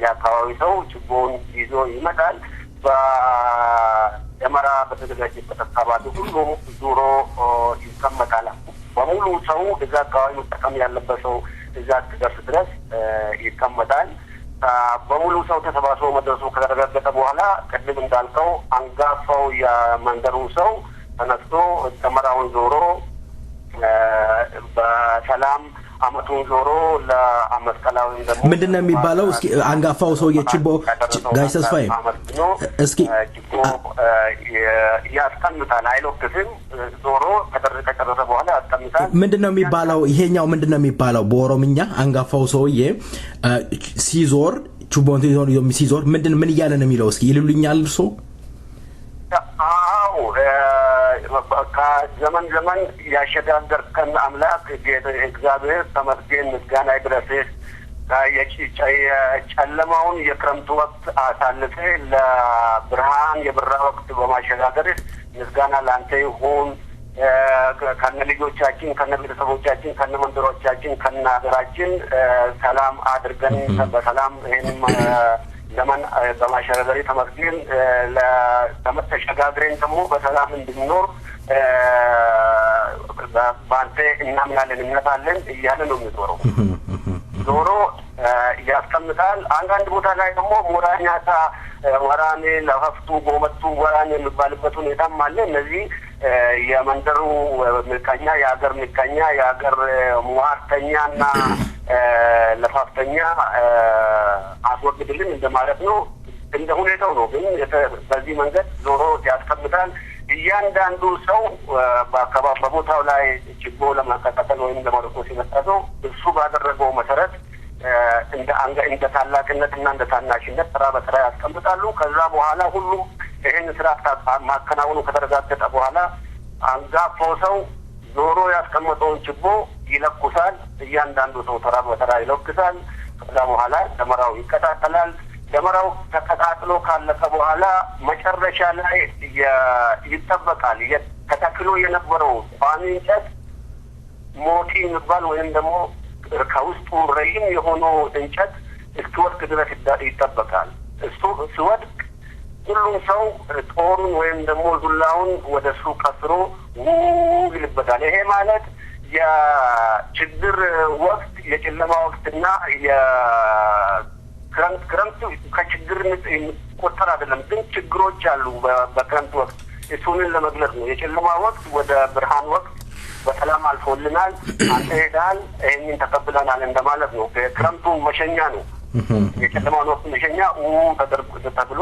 የአካባቢ ሰው ችቦውን ይዞ ይመጣል በደመራ በተዘጋጀበት አካባቢ ሁሉ ዙሮ ይቀመጣል በሙሉ ሰው እዛ አካባቢ መጠቀም ያለበት ሰው እዛ እስኪደርስ ድረስ ይቀመጣል በሙሉ ሰው ተሰባስቦ መድረሱ ከተረጋገጠ በኋላ ቅድም እንዳልከው አንጋፋው የመንደሩ ሰው ተነስቶ ደመራውን ዞሮ በሰላም አመቱን ዞሮ ለአመስቀላው እንደሞ ምንድነው የሚባለው እስኪ አንጋፋው ሰው የችቦ ጋይስ ተስፋዬ እስኪ ያስቀምጣል አይሎክስም ዞሮ ከተደረገ በኋላ ያስቀምጣል ምንድነው የሚባለው ይሄኛው ምንድነው የሚባለው በኦሮምኛ አንጋፋው ሰውዬ ሲዞር ችቦን ሲዞር ምን ይያለ ነው የሚለው እስኪ ይልሉኛል እርሶ አዎ ከዘመን ዘመን ያሸጋገርከን አምላክ እግዚአብሔር ተመስገን ምስጋና ይድረስህ የጨለማውን የክረምት ወቅት አሳልፈ ለብርሃን የብራ ወቅት በማሸጋገር ምስጋና ላንተ ይሁን ከነ ልጆቻችን ከነ ቤተሰቦቻችን ከነ መንደሮቻችን ከነ ሀገራችን ሰላም አድርገን በሰላም ይሄን ዘመን በማሸጋገር ተመስገን ለተመተሸጋግረን ደግሞ በሰላም እንድንኖር ባንተ እናምናለን እንነታለን እያለ ነው የሚዞረው ዞሮ ያስቀምጣል አንዳንድ ቦታ ላይ ደግሞ ሞራኛታ ወራኔ ለሀፍቱ ጎመቱ ወራኔ የሚባልበት ሁኔታም አለ እነዚህ የመንደሩ ምቀኛ የሀገር ምቀኛ የሀገር ሙዋርተኛና ለፋፍተኛ አስወግድልን እንደማለት ነው እንደ ሁኔታው ነው ግን በዚህ መንገድ ዞሮ ያስቀምጣል እያንዳንዱ ሰው በቦታው ላይ ችቦ ለማከታተል ወይም ለማድረስ ሲመጣው እሱ ባደረገው መሰረት እንደ ታላቅነትና እንደ ታናሽነት ስራ በስራ ያስቀምጣሉ ከዛ በኋላ ሁሉ ይሄን ስራ ማከናወኑ ከተረጋገጠ በኋላ አንጋፋው ሰው ዞሮ ያስቀመጠውን ችቦ ይለኩሳል እያንዳንዱ ሰው ተራ በተራ ይለኩሳል ከዛ በኋላ ደመራው ይቀጣጠላል ደመራው ተቀጣጥሎ ካለቀ በኋላ መጨረሻ ላይ ይጠበቃል ተተክሎ የነበረው ቋሚ እንጨት ሞቲ የሚባል ወይም ደግሞ ከውስጡ ረጅም የሆነው እንጨት እስኪወድቅ ድረስ ይጠበቃል እሱ ሲወድቅ ሁሉም ሰው ጦሩን ወይም ደግሞ ዱላውን ወደሱ ቀስሮ ይልበታል ይሄ ማለት የችግር ወቅት የጨለማ ወቅትና ክረምት ከችግር ቆጠር አይደለም ግን ችግሮች አሉ በክረምት ወቅት እሱንን ለመግለጽ ነው የጨለማ ወቅት ወደ ብርሃን ወቅት በሰላም አልፎልናል አንተ ሄዳል ይሄንን ተቀብለናል እንደማለት ነው ክረምቱ መሸኛ ነው የጨለማው ወቅት መሸኛ ተብሎ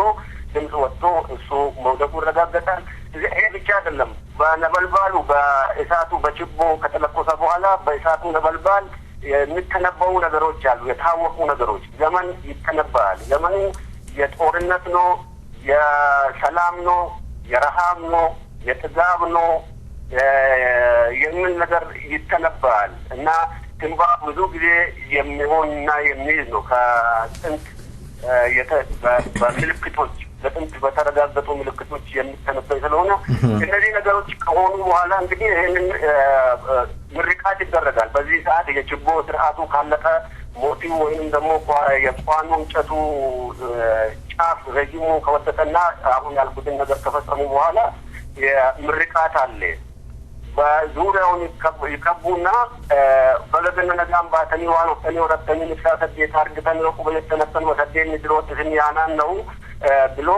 ድምጽ ወጥቶ እሱ መውደቁ ረጋገጣል ይሄ ብቻ አይደለም በነበልባሉ በእሳቱ በችቦ ከተለኮሰ በኋላ በእሳቱ ነበልባል የሚተነበው ነገሮች አሉ የታወቁ ነገሮች ዘመን ይተነባል ዘመኑ የጦርነት ነው የሰላም ነው የረሃብ ነው የጥጋብ ነው የምን ነገር ይተነባል እና ትንባ ብዙ ጊዜ የሚሆንና የሚይዝ ነው ከጥንት በምልክቶች በጥንት በተረጋገጡ ምልክቶች የሚተነበይ ስለሆነ እነዚህ ነገሮች ከሆኑ በኋላ እንግዲህ ይሄንን ምርቃት ይደረጋል በዚህ ሰዓት የችቦ ስርዓቱ ካለቀ ሞቲው ወይም ደግሞ የቋኑ እንጨቱ ጫፍ ረጅሙ ከወደቀና አሁን ያልኩትን ነገር ከፈጸሙ በኋላ የምርቃት አለ በዙሪያውን ይከቡና በለገነ ነጋም ባተኒ ዋኖ ተኒ ወረተኒ ምሳተት የታርግተን ነው በየተነተን ወሰደኝ ድሮት ያናን ነው ብሎ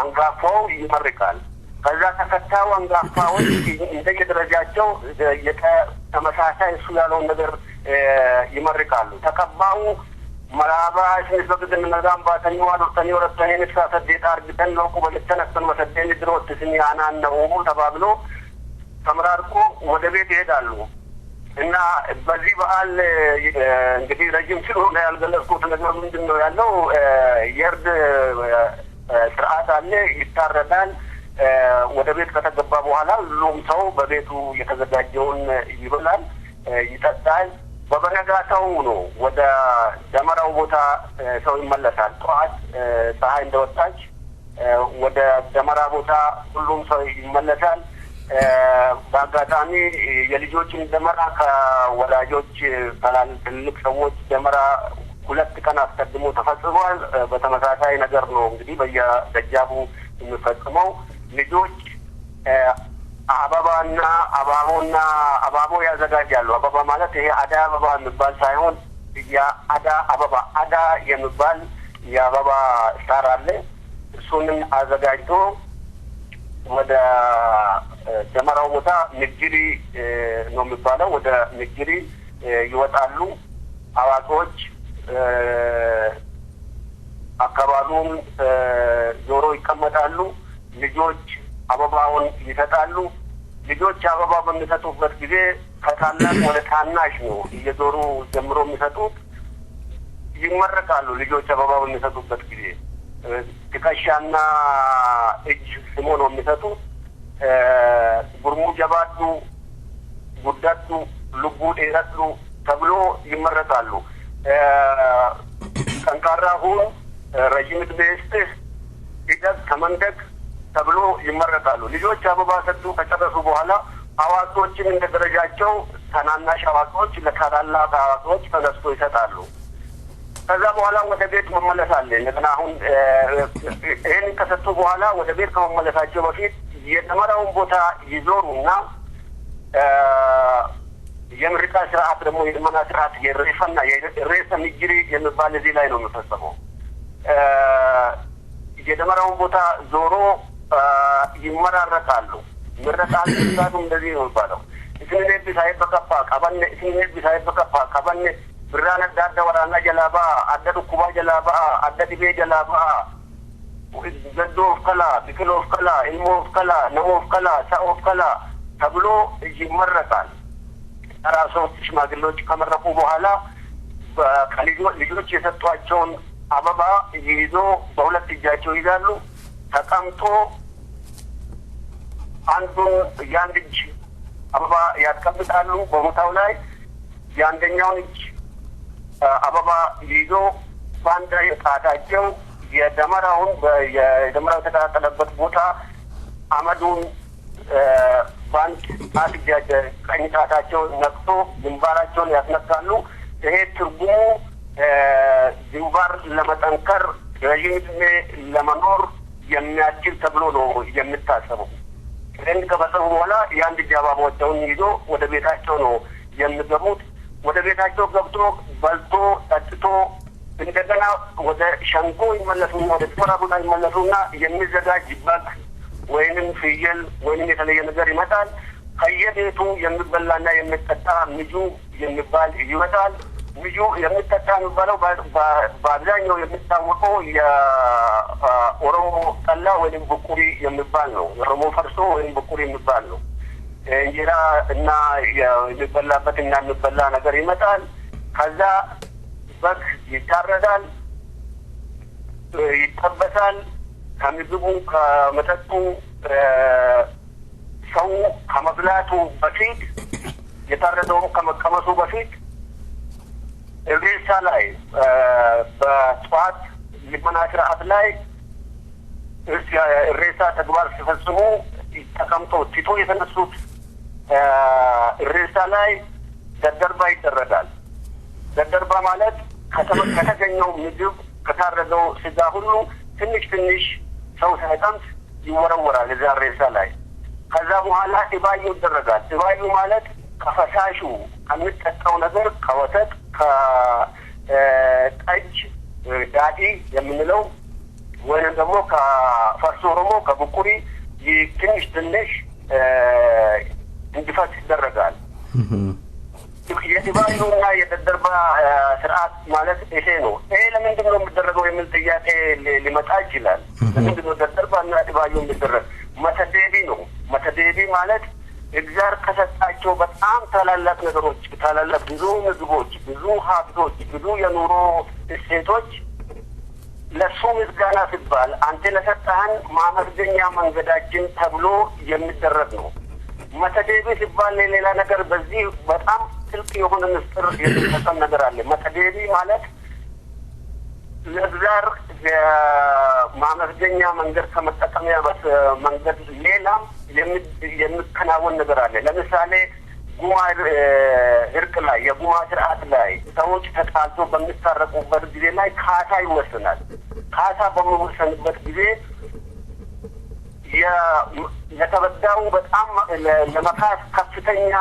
አንጋፋው ይመርቃል ከዛ ተከታው አንጋፋዎች እንደየደረጃቸው የተመሳሳይ እሱ ያለውን ነገር ይመርቃሉ ተከባው መራባ ስለዚህ ነጋም ባተኒ ዋኖ ተኒ ወረተኒ ምሳተት የታርግተን ነው በየተነተን ወሰደኝ ድሮት ያናን ነው ተባብሎ ተመራርቆ ወደ ቤት ይሄዳሉ እና በዚህ በዓል እንግዲህ ረጅም ስለሆነ ያልገለጽኩት ነገር ምንድነው ያለው የርድ ስርዓት አለ ይታረዳል ወደ ቤት ከተገባ በኋላ ሁሉም ሰው በቤቱ የተዘጋጀውን ይበላል ይጠጣል። በበነጋታው ነው ወደ ደመራው ቦታ ሰው ይመለሳል። ጠዋት ፀሐይ እንደወጣች ወደ ደመራ ቦታ ሁሉም ሰው ይመለሳል። በአጋጣሚ የልጆችን ደመራ ከወላጆች ትልቅ ሰዎች ደመራ 2 ቀን አስቀድሞ ተፈጽሟል። በተመሳሳይ ነገር ነው እንግዲህ በየደጃፉ የሚፈጽመው። ልጆች አበባና አባቦ ያዘጋጃሉ። አበባ ማለት ይሄ አዳ አበባ የሚባል ሳይሆን የአዳ አበባ አዳ የሚባል የአበባ ሳር አለ። እሱንን አዘጋጅቶ ወደ ደመራው ቦታ ንግሪ ነው የሚባለው። ወደ ንግሪ ይወጣሉ። አዋቂዎች አካባቢውን ዞሮ ይቀመጣሉ። ልጆች አበባውን ይሰጣሉ። ልጆች አበባ በሚሰጡበት ጊዜ ከታላቅ ወደ ታናሽ ነው እየዞሩ ጀምሮ የሚሰጡት። ይመረቃሉ። ልጆች አበባ በሚሰጡበት ጊዜ ትከሻና እጅ ስሞ ነው የሚሰጡት። ጉርሙ ጀባዱ ጉዳቱ ልቡ ጤረቱ ተብሎ ይመረቃሉ። ጠንካራ ሁን፣ ረጅም ዕድሜ ይስጥህ፣ ይደግ ከመንደግ ተብሎ ይመረቃሉ። ልጆች አበባ ሰጡ ከጨረሱ በኋላ አዋቂዎችን እንደ ደረጃቸው ታናናሽ አዋቂዎች ለታላላቅ አዋቂዎች ተነስቶ ይሰጣሉ። ከዛ በኋላ ወደ ቤት መመለስ አለ። እንደገና አሁን ይሄን ከሰጡ በኋላ ወደ ቤት ከመመለሳቸው በፊት የደመራውን ቦታ ይዞሩና የምርቃ ስርዓት ደግሞ የደመራ ስርዓት የሬፈና የሬሰ ንግሪ የሚባል እዚህ ላይ ነው የሚፈጸመው። የደመራውን ቦታ ዞሮ ይመራረቃሉ። ምረቃቱ እንደዚህ ነው የሚባለው። እስኔ ቢሳይ በከፋ ቀበነ እስኔ ቢሳይ በከፋ ቀበነ ብራነ ዳዳ ወራና ጀላባ አደዱ ኩባ ጀላባ አደድ ቤ ጀላባ ዘዶ ከላ ቢክሎ ከላ ኢሞ ከላ ነው ከላ ሳኦ ከላ ተብሎ ይመረቃል። ራሶች ሽማግሌዎች ከመረቁ በኋላ ልጆች የሰጧቸውን አበባ ይዞ በሁለት እጃቸው ይዛሉ። ተቀምጦ አንዱን የአንድ እጅ አበባ ያስቀምጣሉ በቦታው ላይ። የአንደኛውን እጅ አበባ ይዞ በአንድ ጣታቸው የደመራውን የደመራው የተቀጣጠለበት ቦታ አመዱን በአንድ ጣት ቀኝ ጣታቸው ነክቶ ግንባራቸውን ያስነካሉ። ይሄ ትርጉሙ ግንባር ለመጠንከር ረዥም ዕድሜ ለመኖር የሚያስችል ተብሎ ነው የሚታሰበው። ይህን ከፈጸሙ በኋላ የአንድ እጅ አበባቸውን ይዞ ወደ ቤታቸው ነው የሚገቡት። ወደ ቤታቸው ገብቶ በልቶ ጠጥቶ እንደገና ወደ ሸንጎ ይመለሱና ወደ ጦር ቦታ ይመለሱና የሚዘጋጅ በግ ወይንም ፍየል ወይንም የተለየ ነገር ይመጣል። ከየቤቱ የሚበላና የሚጠጣ ምጁ የሚባል ይመጣል። ምጁ የሚጠጣ የሚባለው በአብዛኛው የሚታወቀው የኦሮሞ ጠላ ወይም ቡቁሪ የሚባል ነው። የኦሮሞ ፈርሶ ወይም ቡቁሪ የሚባል ነው። እንጀራ እና የሚበላበት እና የሚበላ ነገር ይመጣል። ከዛ በግ ይታረዳል፣ ይጠበሳል። ከምግቡ ከመጠጡ ሰው ከመብላቱ በፊት የታረደውን ከመቀመሱ በፊት እሬሳ ላይ በጠዋት ልመና ስርዓት ላይ እሬሳ ተግባር ሲፈጽሙ ተቀምጦ ቲቶ የተነሱት እሬሳ ላይ ደደርባ ይደረጋል። ደደርባ ማለት ከተገኘው ምግብ ከታረደው ስጋ ሁሉ ትንሽ ትንሽ ሰው ሳይቀምስ ይወረወራል እዛ እሬሳ ላይ። ከዛ በኋላ ኢባዩ ይደረጋል። ኢባዩ ማለት ከፈሳሹ ከሚጠጣው ነገር ከወተት ከጠጅ ዳዲ የምንለው ወይም ደግሞ ከፈርሶ ኦሮሞ ከቡቁሪ ትንሽ ትንሽ እንዲፈስ ይደረጋል። የኢባዩና የደደርባ ስርዓት ማለት ይሄ ነው። ይሄ ለምንድን ነው የሚደረገው የሚል ጥያቄ ሊመጣ ይችላል። ለምንድን ነው ደደርባና ኢባዩ የሚደረግ? መተዴቢ ነው። መተዴቢ ማለት እግዚአብሔር ከሰጣቸው በጣም ታላላቅ ነገሮች፣ ታላላቅ ብዙ ምግቦች፣ ብዙ ሀብቶች፣ ብዙ የኑሮ እሴቶች ለሱ ምስጋና ሲባል አንተ ለሰጠህን ማመስገኛ መንገዳችን ተብሎ የሚደረግ ነው። መተዴቢ ሲባል ሌላ ነገር በዚህ በጣም ጥልቅ የሆነ ምስጢር የተሰጠን ነገር አለ። መተዴቢ ማለት ለዛር የማመስገኛ መንገድ ከመጠቀሚያ መንገድ ሌላም የሚከናወን ነገር አለ። ለምሳሌ ጉማ እርቅ ላይ የጉማ ስርዓት ላይ ሰዎች ተጣልቶ በሚታረቁበት ጊዜ ላይ ካሳ ይወሰናል። ካሳ በሚወሰንበት ጊዜ የተበዳው በጣም ለመካስ ከፍተኛ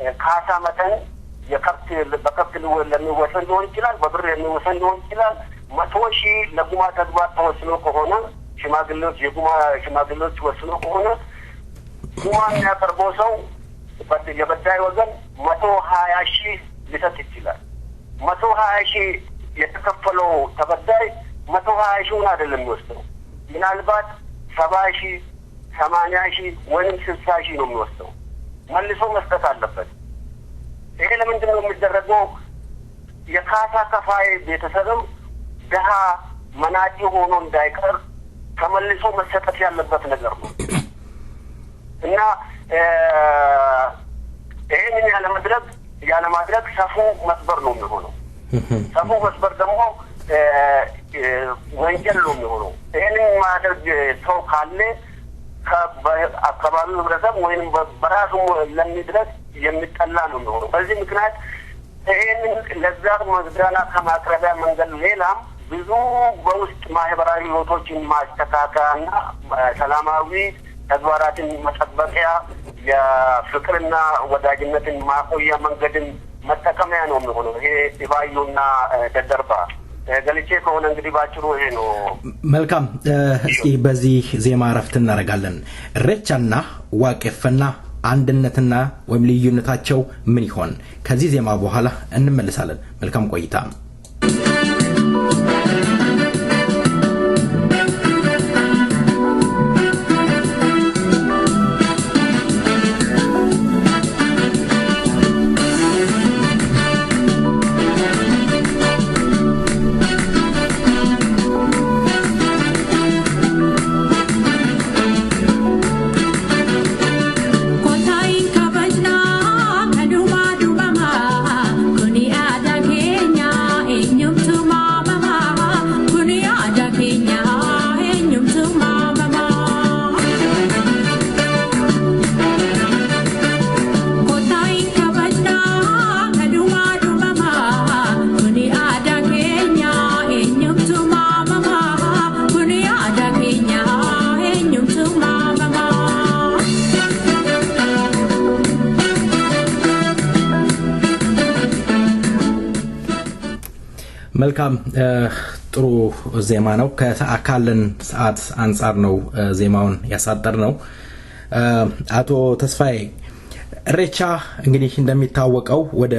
የካሳ መጠን በከብት ለሚወሰን ሊሆን ይችላል፣ በብር የሚወሰን ሊሆን ይችላል። 100,000 ለጉማ ተግባር ተወስኖ ከሆነ የጉማ ሽማግሌዎች ወስኖ ከሆነ ጉማ የሚያቀርበው ሰው የበዳይ ወገን 120,000 ሊሰጥ ይችላል። 120,000 የተከፈለው ተበዳይ 120,000 አይደለም የሚወስደው፣ ምናልባት 70,000 80,000 ወይም 60,000 ነው የሚወስደው። መልሶ መስጠት አለበት። ይሄ ለምንድን ነው የሚደረገው? የካሳ ከፋይ ቤተሰብም ድሀ መናጢ ሆኖ እንዳይቀር ተመልሶ መሰጠት ያለበት ነገር ነው እና ይሄንን ያለማድረግ ሰፉ መስበር ነው የሚሆነው። ሰፉ መስበር ደግሞ ወንጀል ነው የሚሆነው። ይሄንን ማድረግ ሰው ካለ ከአካባቢው ህብረተሰብ ወይም በራሱ ለሚድረስ የሚጠላ ነው የሚሆነው። በዚህ ምክንያት ይሄንን ለዛር ምስጋና ከማቅረቢያ መንገድ ሌላም ብዙ በውስጥ ማህበራዊ ህይወቶችን ማስተካከያና ሰላማዊ ተግባራትን መጠበቂያ የፍቅርና ወዳጅነትን ማቆያ መንገድን መጠቀሚያ ነው የሚሆነው። ይሄ ኢባዩና ደደርባ ገልጬ ከሆነ እንግዲህ ባጭሩ ይሄ ነው። መልካም። እስኪ በዚህ ዜማ እረፍት እናደርጋለን። ኢሬቻና ዋቄፈና አንድነትና ወይም ልዩነታቸው ምን ይሆን? ከዚህ ዜማ በኋላ እንመለሳለን። መልካም ቆይታ። መልካም ጥሩ ዜማ ነው። ከአካለን ሰዓት አንፃር ነው ዜማውን ያሳጠር ነው። አቶ ተስፋዬ ኢሬቻ እንግዲህ እንደሚታወቀው ወደ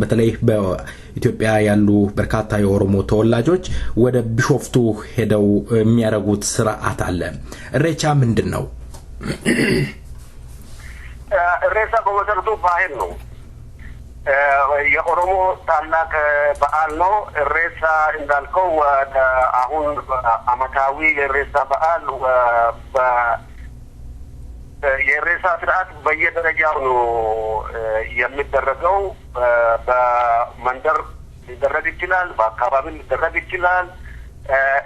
በተለይ በኢትዮጵያ ያሉ በርካታ የኦሮሞ ተወላጆች ወደ ቢሾፍቱ ሄደው የሚያደርጉት ስርዓት አለ። ኢሬቻ ምንድነው? ኢሬቻ በመሰረቱ ባህል ነው። የኦሮሞ ታላቅ በዓል ነው። ኢሬቻ እንዳልከው ወደ አሁን አመታዊ የኢሬቻ በዓል የኢሬቻ ስርዓት በየደረጃው ነው የሚደረገው። በመንደር ሊደረግ ይችላል፣ በአካባቢ ሊደረግ ይችላል፣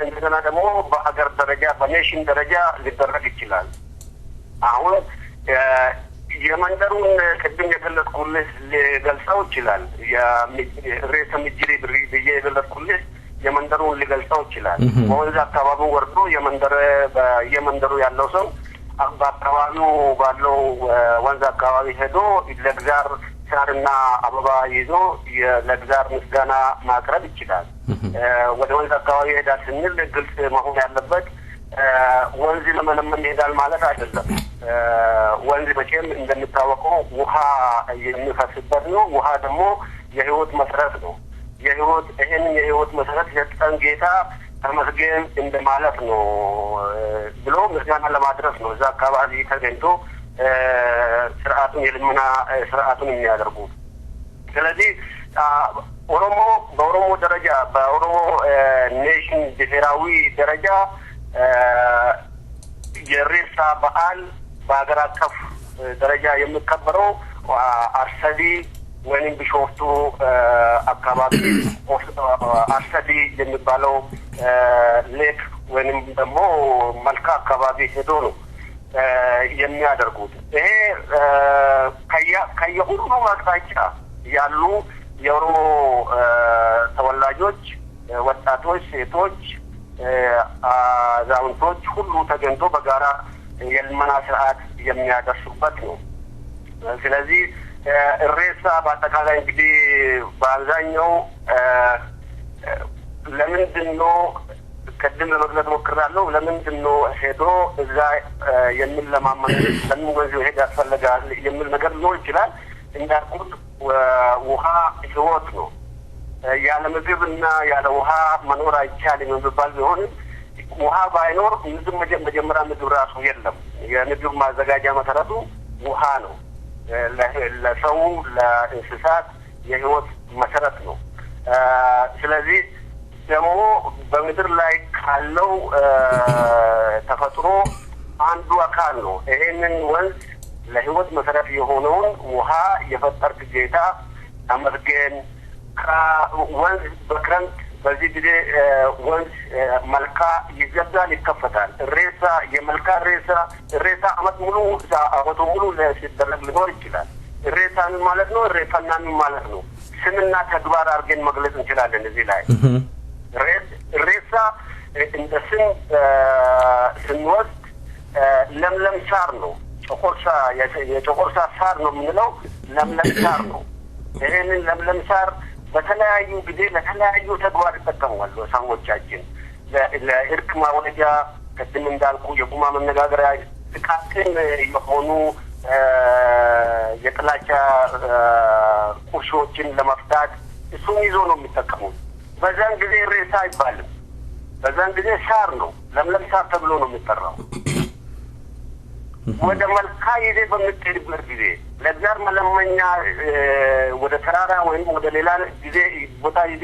እንደገና ደግሞ በሀገር ደረጃ በኔሽን ደረጃ ሊደረግ ይችላል። አሁን የመንደሩን ቅድም የገለጽኩልህ ሊገልጸው ይችላል። የኢሬቻ ምጅሪ ብዬ የገለጽኩልህ የመንደሩን ሊገልጸው ይችላል። በወንዝ አካባቢ ወርዶ የመንደሩ ያለው ሰው በአካባቢው ባለው ወንዝ አካባቢ ሄዶ ለእግዚአብሔር ሳርና አበባ ይዞ ለእግዚአብሔር ምስጋና ማቅረብ ይችላል። ወደ ወንዝ አካባቢ ሄዳል ስንል ግልጽ መሆን ያለበት ወንዝ ለመለመን ይሄዳል ማለት አይደለም። ወንዝ መቼም እንደሚታወቀው ውሃ የሚፈስበት ነው። ውሃ ደግሞ የህይወት መሰረት ነው። ይህንን የህይወት መሰረት የሰጠን ጌታ ተመስገን እንደማለት ነው ብሎ ምስጋና ለማድረስ ነው እዛ አካባቢ ተገኝቶ የልመና ስርዓቱን የሚያደርጉ። ስለዚህ በኦሮሞ ደረጃ በኦሮሞ ኔሽን ብሔራዊ ደረጃ የኢሬቻ በዓል በሀገር አቀፍ ደረጃ የሚከበረው አርሰዲ ወይንም ቢሾፍቱ አካባቢ አርሰዲ የሚባለው ሌክ ወይንም ደግሞ መልካ አካባቢ ሄዶ ነው የሚያደርጉት። ይሄ ከየሁሉም አቅጣጫ ያሉ የኦሮሞ ተወላጆች፣ ወጣቶች፣ ሴቶች፣ አዛውንቶች ሁሉ ተገኝቶ በጋራ የልመና ስርዓት የሚያደርሱበት ነው። ስለዚህ እሬሳ በአጠቃላይ እንግዲህ በአብዛኛው ለምንድን ነው ቅድም ለመግለጽ ሞክራለሁ፣ ለምንድን ነው ሄዶ እዛ የሚለማመን ለምን ወንዝ ሄድ ያስፈልጋል የሚል ነገር ሊኖር ይችላል። እንዳልኩት ውሃ ህይወት ነው። ያለ ምግብ እና ያለ ውሃ መኖር አይቻልም የሚባል ቢሆንም ውሃ ባይኖር ምግብ መጀመሪያ ምግብ ራሱ የለም። የምግብ ማዘጋጃ መሰረቱ ውሃ ነው። ለሰው ለእንስሳት የህይወት መሰረት ነው። ስለዚህ ደግሞ በምድር ላይ ካለው ተፈጥሮ አንዱ አካል ነው። ይሄንን ወንዝ ለህይወት መሰረት የሆነውን ውሃ የፈጠርክ ጌታ ተመስገን። ከወንዝ በክረምት በዚህ ጊዜ ወንዝ መልካ ይዘጋል፣ ይከፈታል። ሬሳ የመልካ ሬሳ አመት ሙሉ ሲደረግ ሊኖር ይችላል። ሬሳን ማለት ነው፣ ሬሳናን ማለት ነው። ስምና ተግባር አድርገን መግለጽ እንችላለን። እዚህ ላይ ሬሳ እንደ ስም ስንወስድ ለምለም ሳር ነው። የጨቆርሳ ሳር ነው የምንለው፣ ለምለም ሳር ነው። ይሄንን ለምለም ሳር በተለያዩ ጊዜ ለተለያዩ ተግባር ይጠቀማሉ ሰዎቻችን። ለእርቅ ማወጃ፣ ቅድም እንዳልኩ የቁማ መነጋገሪያ፣ ጥቃቅን የሆኑ የጥላቻ ቁርሾችን ለመፍታት እሱን ይዞ ነው የሚጠቀሙት። በዛን ጊዜ ሬሳ አይባልም። በዛን ጊዜ ሳር ነው፣ ለምለም ሳር ተብሎ ነው የሚጠራው። ወደ መልካ ይዜ በምትሄድበት ጊዜ ለዛር መለመኛ ወደ ተራራ ወይም ወደ ሌላ ጊዜ ቦታ ይዜ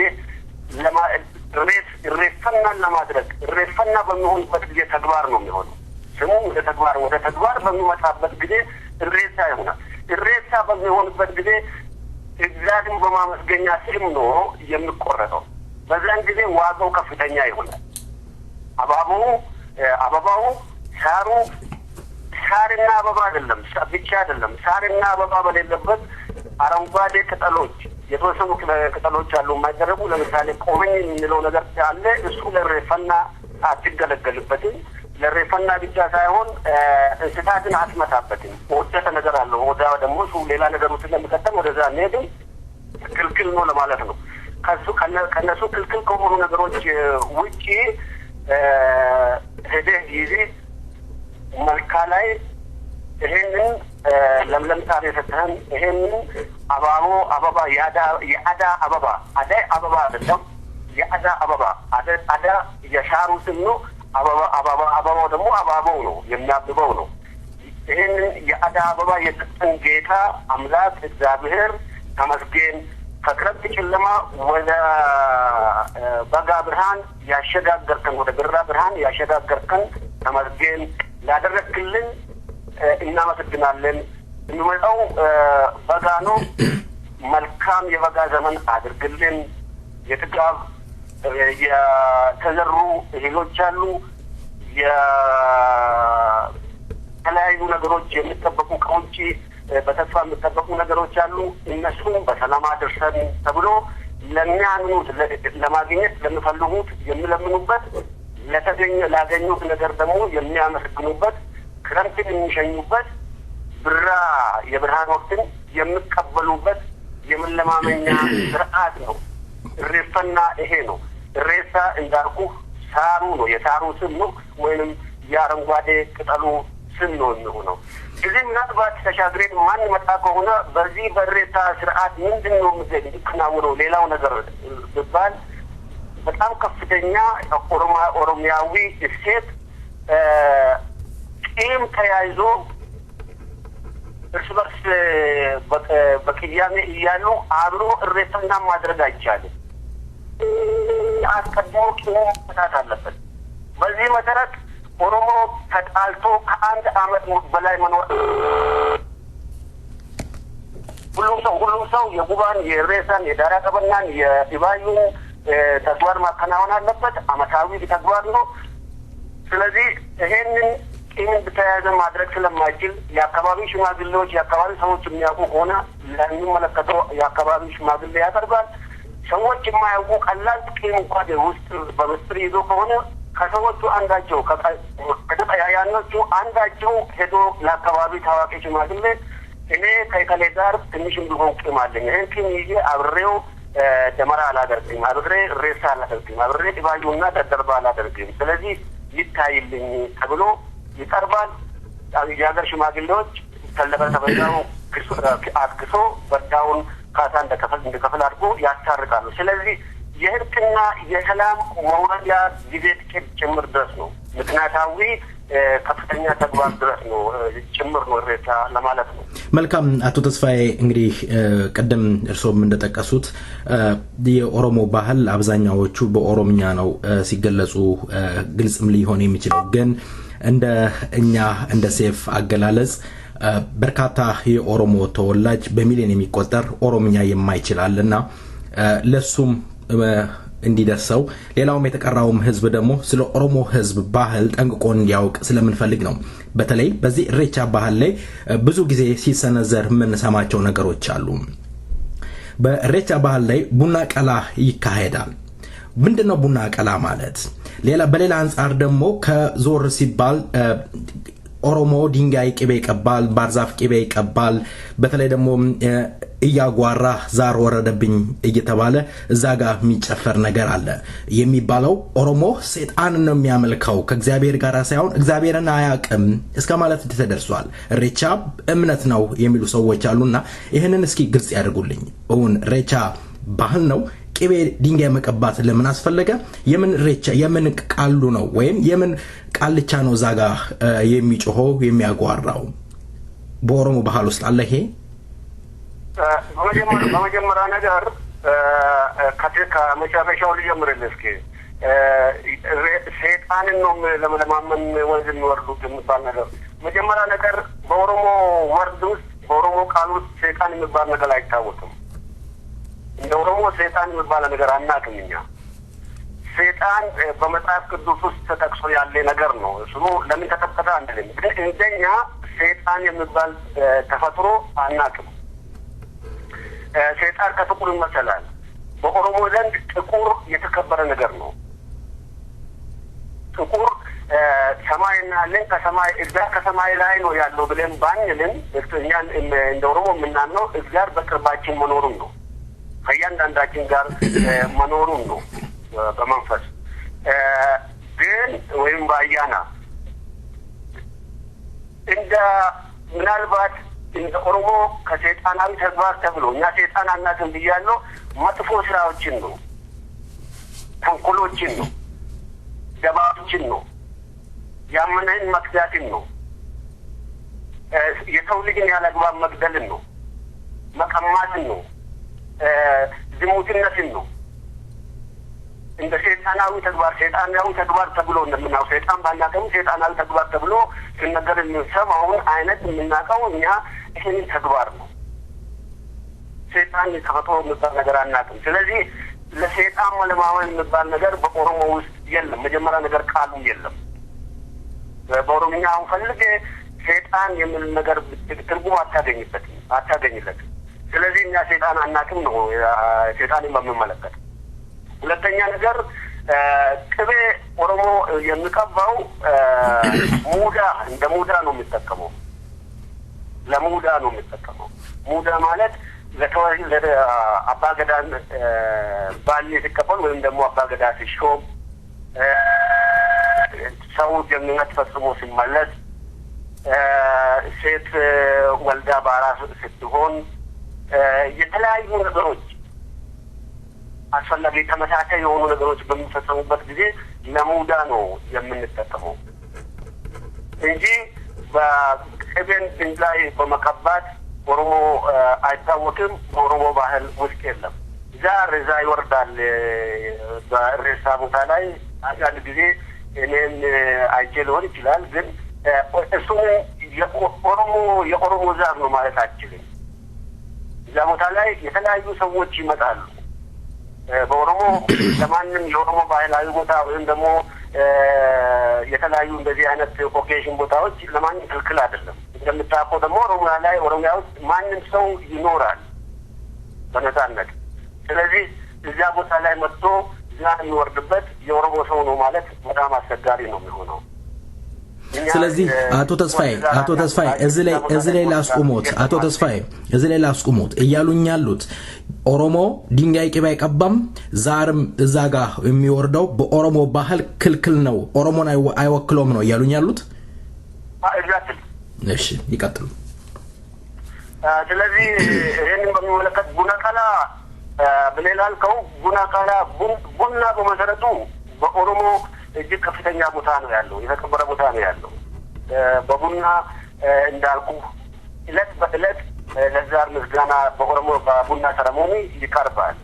ሬፈናን ለማድረግ ሬፈና በሚሆንበት ጊዜ ተግባር ነው የሚሆነው። ስሙ ወደ ተግባር በሚመጣበት ጊዜ ሬሳ ይሆናል። ሬሳ በሚሆንበት ጊዜ እግዚአብሔርን በማመስገኛ ስም ነው የሚቆረጠው። በዛን ጊዜ ዋጋው ከፍተኛ ይሆናል። አበባው ሳሩ ሳርና አበባ አይደለም ብቻ አይደለም። ሳርና አበባ በሌለበት አረንጓዴ ቅጠሎች፣ የተወሰኑ ቅጠሎች አሉ የማይደረጉ። ለምሳሌ ቆመኝ የሚለው ነገር አለ። እሱ ለሬፈና አትገለገልበትም። ለሬፈና ብቻ ሳይሆን እንስሳትን አትመታበትም። ወደተ ነገር አለው። ወዳ ደግሞ እሱ ሌላ ነገር ውስጥ ለሚከተል ወደዛ እንሄድም ክልክል ነው ለማለት ነው። ከነሱ ክልክል ከሆኑ ነገሮች ውጪ ሄደህ ጊዜ መልካ ላይ ይሄንን ለምለም ሳር የሰጠህን ይሄንን አበባ የአዳ አበባ አዳይ አበባ አይደለም፣ የአዳ አበባ አዳ የሻሩ ስም ነው። አበባው ደግሞ አበባው ነው፣ የሚያብበው ነው። ይሄንን የአዳ አበባ የሰጠን ጌታ አምላክ እግዚአብሔር ተመስገን። ከክረምት ጨለማ ወደ በጋ ብርሃን ያሸጋገርከን፣ ወደ ብራ ብርሃን ያሸጋገርከን ተመስገን። ላደረክልን እናመሰግናለን። የሚመጣው በጋ ነው። መልካም የበጋ ዘመን አድርግልን። የጥጋብ የተዘሩ እህሎች አሉ። የተለያዩ ነገሮች የሚጠበቁ ከውጭ በተስፋ የሚጠበቁ ነገሮች አሉ። እነሱም በሰላም አድርሰን ተብሎ ለሚያምኑት ለማግኘት ለሚፈልጉት የሚለምኑበት፣ ላገኙት ነገር ደግሞ የሚያመሰግኑበት፣ ክረምትን የሚሸኙበት፣ ብራ የብርሃን ወቅትን የሚቀበሉበት የመለማመኛ ስርዓት ነው። ሬፈና ይሄ ነው። ሬሳ እንዳልኩ ሳሩ ነው፣ የሳሩ ስም ነው፣ ወይንም የአረንጓዴ ቅጠሉ ስም ነው የሚሆነው። እዚህ ምናልባት ተሻግሬን ማን መጣ ከሆነ በዚህ በሬሳ ስርዓት ምንድን ነው የሚከናወነው? ሌላው ነገር ብባል በጣም ከፍተኛ ኦሮሚያዊ እሴት ቂም ተያይዞ እርስ በርስ በቅያሜ እያሉ አብሮ እሬሳና ማድረግ አይቻልም። አስቀድሞ ቂሙ መፍታት አለበት። በዚህ መሰረት ኦሮሞ ተጣልቶ ከአንድ አመት በላይ መኖር ሁሉም ሰው የጉባን የሬሳን የዳራ ቀበናን የዲባዩን ተግባር ማከናወን አለበት። አመታዊ ተግባር ነው። ስለዚህ ይሄንን ቂምን በተያያዘ ማድረግ ስለማይችል የአካባቢ ሽማግሌዎች የአካባቢ ሰዎች የሚያውቁ ከሆነ ለሚመለከተው የአካባቢ ሽማግሌ ያቀርባል። ሰዎች የማያውቁ ቀላል ቂም እንኳን ውስጥ በምስጢር ይዞ ከሆነ ከሰዎቹ አንዳቸው ከተጠያያኖቹ አንዳቸው ሄዶ ለአካባቢ ታዋቂ ሽማግሌ እኔ ከከሌ ጋር ትንሽም ቢሆን ቂም አለኝ፣ ይሄን ቂም ይዤ አብሬው ደመራ አላደርግም፣ አብሬ ሬሳ አላደርግም፣ አብሬ ዲባዩና ደደርባ አላደርግም፣ ስለዚህ ይታይልኝ ተብሎ ይቀርባል። የሀገር ሽማግሌዎች ተለበተበዛው አክሶ በዳውን ካሳ እንደከፈል አድርጎ ያስታርቃሉ። ስለዚህ የእርቅና የሰላም መውረጃ ጊዜ ጥቂት ጭምር ድረስ ነው። ምክንያታዊ ከፍተኛ ተግባር ድረስ ነው ጭምር ነው ሬሳ ለማለት ነው። መልካም አቶ ተስፋዬ እንግዲህ ቀደም እርሶም እንደጠቀሱት የኦሮሞ ባህል አብዛኛዎቹ በኦሮምኛ ነው ሲገለጹ ግልጽም ሊሆን የሚችለው ግን እንደ ሴፍ አገላለጽ በርካታ የኦሮሞ ተወላጅ በሚሊዮን የሚቆጠር ኦሮምኛ የማይችላልና ለሱም እንዲደርሰው ሌላውም የተቀራውም ህዝብ ደግሞ ስለ ኦሮሞ ህዝብ ባህል ጠንቅቆ እንዲያውቅ ስለምንፈልግ ነው። በተለይ በዚህ ኢሬቻ ባህል ላይ ብዙ ጊዜ ሲሰነዘር ምን ሰማቸው ነገሮች አሉ። በኢሬቻ ባህል ላይ ቡና ቀላ ይካሄዳል። ምንድነው ቡና ቀላ ማለት? በሌላ አንፃር ደግሞ ከዞር ሲባል ኦሮሞ ድንጋይ ቅቤ ይቀባል፣ ባርዛፍ ቅቤ ይቀባል። በተለይ ደግሞ እያጓራ ዛር ወረደብኝ እየተባለ እዛ ጋር የሚጨፈር ነገር አለ። የሚባለው ኦሮሞ ሰይጣን ነው የሚያመልከው ከእግዚአብሔር ጋር ሳይሆን እግዚአብሔርን አያውቅም እስከ ማለት ተደርሷል። ኢሬቻ እምነት ነው የሚሉ ሰዎች አሉና ይሄንን እስኪ ግልጽ ያድርጉልኝ። ኢሬቻ ባህል ነው? ቅቤ ድንጋይ መቀባት ለምን አስፈለገ? የምን ኢሬቻ የምን ቃሉ ነው ወይም የምን ቃልቻ ነው ዛጋ የሚጮኸው የሚያጓራው? በኦሮሞ ባህል ውስጥ አለ ይሄ? በመጀመሪያ ነገር ከመጨረሻው ልጀምርልህ እስኪ። ሰይጣንን ነው ለማመን ወንዝ የሚወርዱት የሚባል ነገር መጀመሪያ ነገር በኦሮሞ ወርድ ውስጥ በኦሮሞ ቃል ውስጥ ሰይጣን የሚባል ነገር አይታወቅም። እንደ ኦሮሞ ሰይጣን የሚባል ነገር አናውቅም እኛ። ሰይጣን በመጽሐፍ ቅዱስ ውስጥ ተጠቅሶ ያለ ነገር ነው። እሱ ለምን ተጠቀሰ አንልም፣ ግን እንደኛ ሰይጣን የሚባል ተፈጥሮ አናውቅም። ሰይጣን ከጥቁር ይመሰላል። በኦሮሞ ዘንድ ጥቁር የተከበረ ነገር ነው። ጥቁር ሰማይና ለን ከሰማይ እግዚአብሔር ከሰማይ ላይ ነው ያለው ብለን ባንልም እኛ እንደ ኦሮሞ የምናምነው እግዚአብሔር በቅርባችን መኖሩን ነው፣ ከእያንዳንዳችን ጋር መኖሩን ነው በመንፈስ ግን ወይም በአያና እንደ ምናልባት እንደ ኦሮሞ ከሰይጣናዊ ተግባር ተብሎ እኛ ሰይጣን አናውቅም ብያለሁ። መጥፎ ስራዎችን ነው፣ ተንኮሎችን ነው፣ ደባዎችን ነው፣ ያመነን መክዳትን ነው፣ የሰው ልጅን ያለ አግባብ መግደልን ነው፣ መቀማትን ነው፣ ዝሙትነትን ነው። እንደ ሰይጣናዊ ተግባር ተብሎ እንደምናው ሰይጣን ባናቀም ሰይጣናዊ ተግባር ተብሎ ሲነገር የምንሰማውን አይነት የምናውቀው እኛ ይሄን ተግባር ነው። ሰይጣን ተፈጥሮ የሚባል ነገር አናውቅም። ስለዚህ ለሰይጣን መለማመን የሚባል ነገር በኦሮሞ ውስጥ የለም። መጀመሪያ ነገር ቃሉ የለም። በኦሮምኛ አሁን ፈልጌ ሰይጣን የሚል ነገር ትርጉም አታገኝለትም። ስለዚህ እኛ ሰይጣን አናውቅም ነው ሰይጣንን በሚመለከት። ሁለተኛ ነገር ቅቤ ኦሮሞ የሚቀባው ሙዳ እንደ ሙዳ ነው የሚጠቀመው። ለሙዳ ነው የሚጠቀመው። ሙዳ ማለት ለአባገዳን ባል ሲቀበል ወይም ደግሞ አባገዳ ሲሾም ሰው ጀግንነት ፈጽሞ ሲመለስ ሴት ወልዳ ባራስ ስትሆን የተለያዩ ነገሮች አስፈላጊ ተመሳሳይ የሆኑ ነገሮች በሚፈጸሙበት ጊዜ ለሙዳ ነው የምንጠቀመው እንጂ በቅቤን ድንጋይ በመቀባት ኦሮሞ አይታወቅም። በኦሮሞ ባህል ውስጥ የለም። ዛ ይወርዳል በሬሳ ቦታ ላይ አንዳንድ ጊዜ እኔን አይቼ ሊሆን ይችላል። ግን እሱ የኦሮሞ ዛር ነው ማለት አችልም። እዛ ቦታ ላይ የተለያዩ ሰዎች ይመጣሉ። በኦሮሞ ለማንም የኦሮሞ ባህላዊ ቦታ ወይም ደግሞ የተለያዩ እንደዚህ አይነት ኦኬሽን ቦታዎች ለማንም ክልክል አይደለም። እንደምታውቀው ደግሞ ኦሮሚያ ውስጥ ማንም ሰው ይኖራል በነፃነት። ስለዚህ እዛ ቦታ ላይ መጥቶ እዛ የሚወርድበት የኦሮሞ ሰው ነው ማለት በጣም አስቸጋሪ ነው የሚሆነው። ስለዚህ አቶ ተስፋዬ እዚህ ላይ ላስቆሞት እያሉኝ ያሉት ኦሮሞ ድንጋይ ቅቤ አይቀባም፣ ዛርም እዛ ጋር የሚወርደው በኦሮሞ ባህል ክልክል ነው፣ ኦሮሞን አይወክለውም ነው እያሉኝ ያሉት። እሺ ይቀጥሉ። ስለዚህ ይሄንን በሚመለከት ቡናቃላ ብሌላልከው ቡና በመሰረቱ በኦሮሞ እጅግ ከፍተኛ ቦታ ነው ያለው፣ የተከበረ ቦታ ነው ያለው። በቡና እንዳልኩ እለት በእለት ለዛር ምስጋና በኦሮሞ በቡና ሰረሞኒ ይቀርባል፣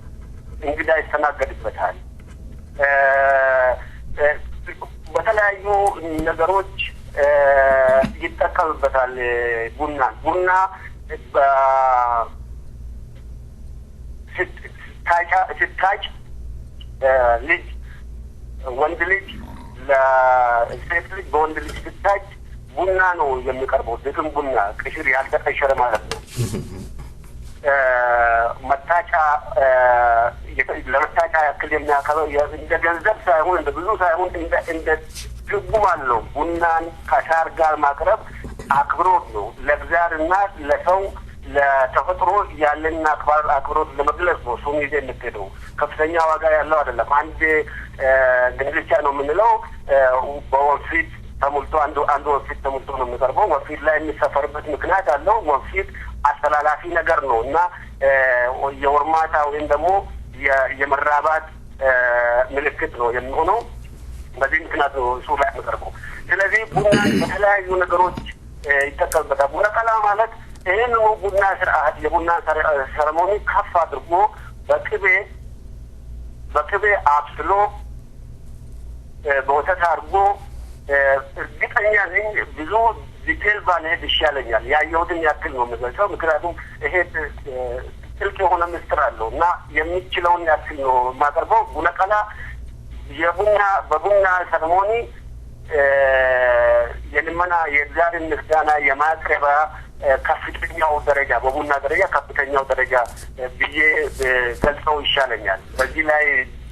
እንግዳ ይስተናገድበታል። በተለያዩ ነገሮች ይጠቀምበታል። ቡና ስታጭ ልጅ ወንድ ልጅ ለሴት ልጅ በወንድ ልጅ ስታጭ ቡና ነው የሚቀርበው። ድግም ቡና ቅሽር ያልተቀሸረ ማለት ነው። መታጫ ለመታጫ ያክል የሚያከበው እንደ ገንዘብ ሳይሆን እንደ ብዙ ሳይሆን እንደ ትርጉም አለው። ቡናን ከሻር ጋር ማቅረብ አክብሮት ነው። ለእግዚአብሔርና ለሰው ለተፈጥሮ ያለን አክብሮት ለመግለጽ ነው። እሱም ይዘህ የምትሄደው ከፍተኛ ዋጋ ያለው አይደለም። አንድ ግንልቻ ነው የምንለው በወንፊት ተሞልቶ አንድ ወንፊት ተሞልቶ ነው የሚቀርበው። ወንፊት ላይ የሚሰፈርበት ምክንያት አለው። ወንፊት አስተላላፊ ነገር ነው እና የወርማታ ወይም ደግሞ የመራባት ምልክት ነው የሚሆነው። በዚህ ምክንያት ነው እሱ ላይ የሚቀርበው። ስለዚህ ቡና በተለያዩ ነገሮች ይጠቀምበታል። ቡናቃላ ማለት ይህን ቡና ስርዓት የቡና ሰረሞኒ ከፍ አድርጎ በቅቤ አብስሎ በወተት አድርጎ እርግጠኛ ነኝ ብዙ ዲቴል ባልሄድ ይሻለኛል። ያየሁትን ያክል ነው የምገልጸው። ምክንያቱም ይሄ ጥልቅ የሆነ ምስጢር አለው እና የሚችለውን ያክል ነው የማቀርበው። ቡናቃላ በቡና ሰረሞኒ የልመና የእግዚአብሔር ምስጋና የማቅረቢያ ከፍተኛው ደረጃ በቡና ደረጃ ከፍተኛው ደረጃ ብዬ ገልጸው ይሻለኛል። በዚህ ላይ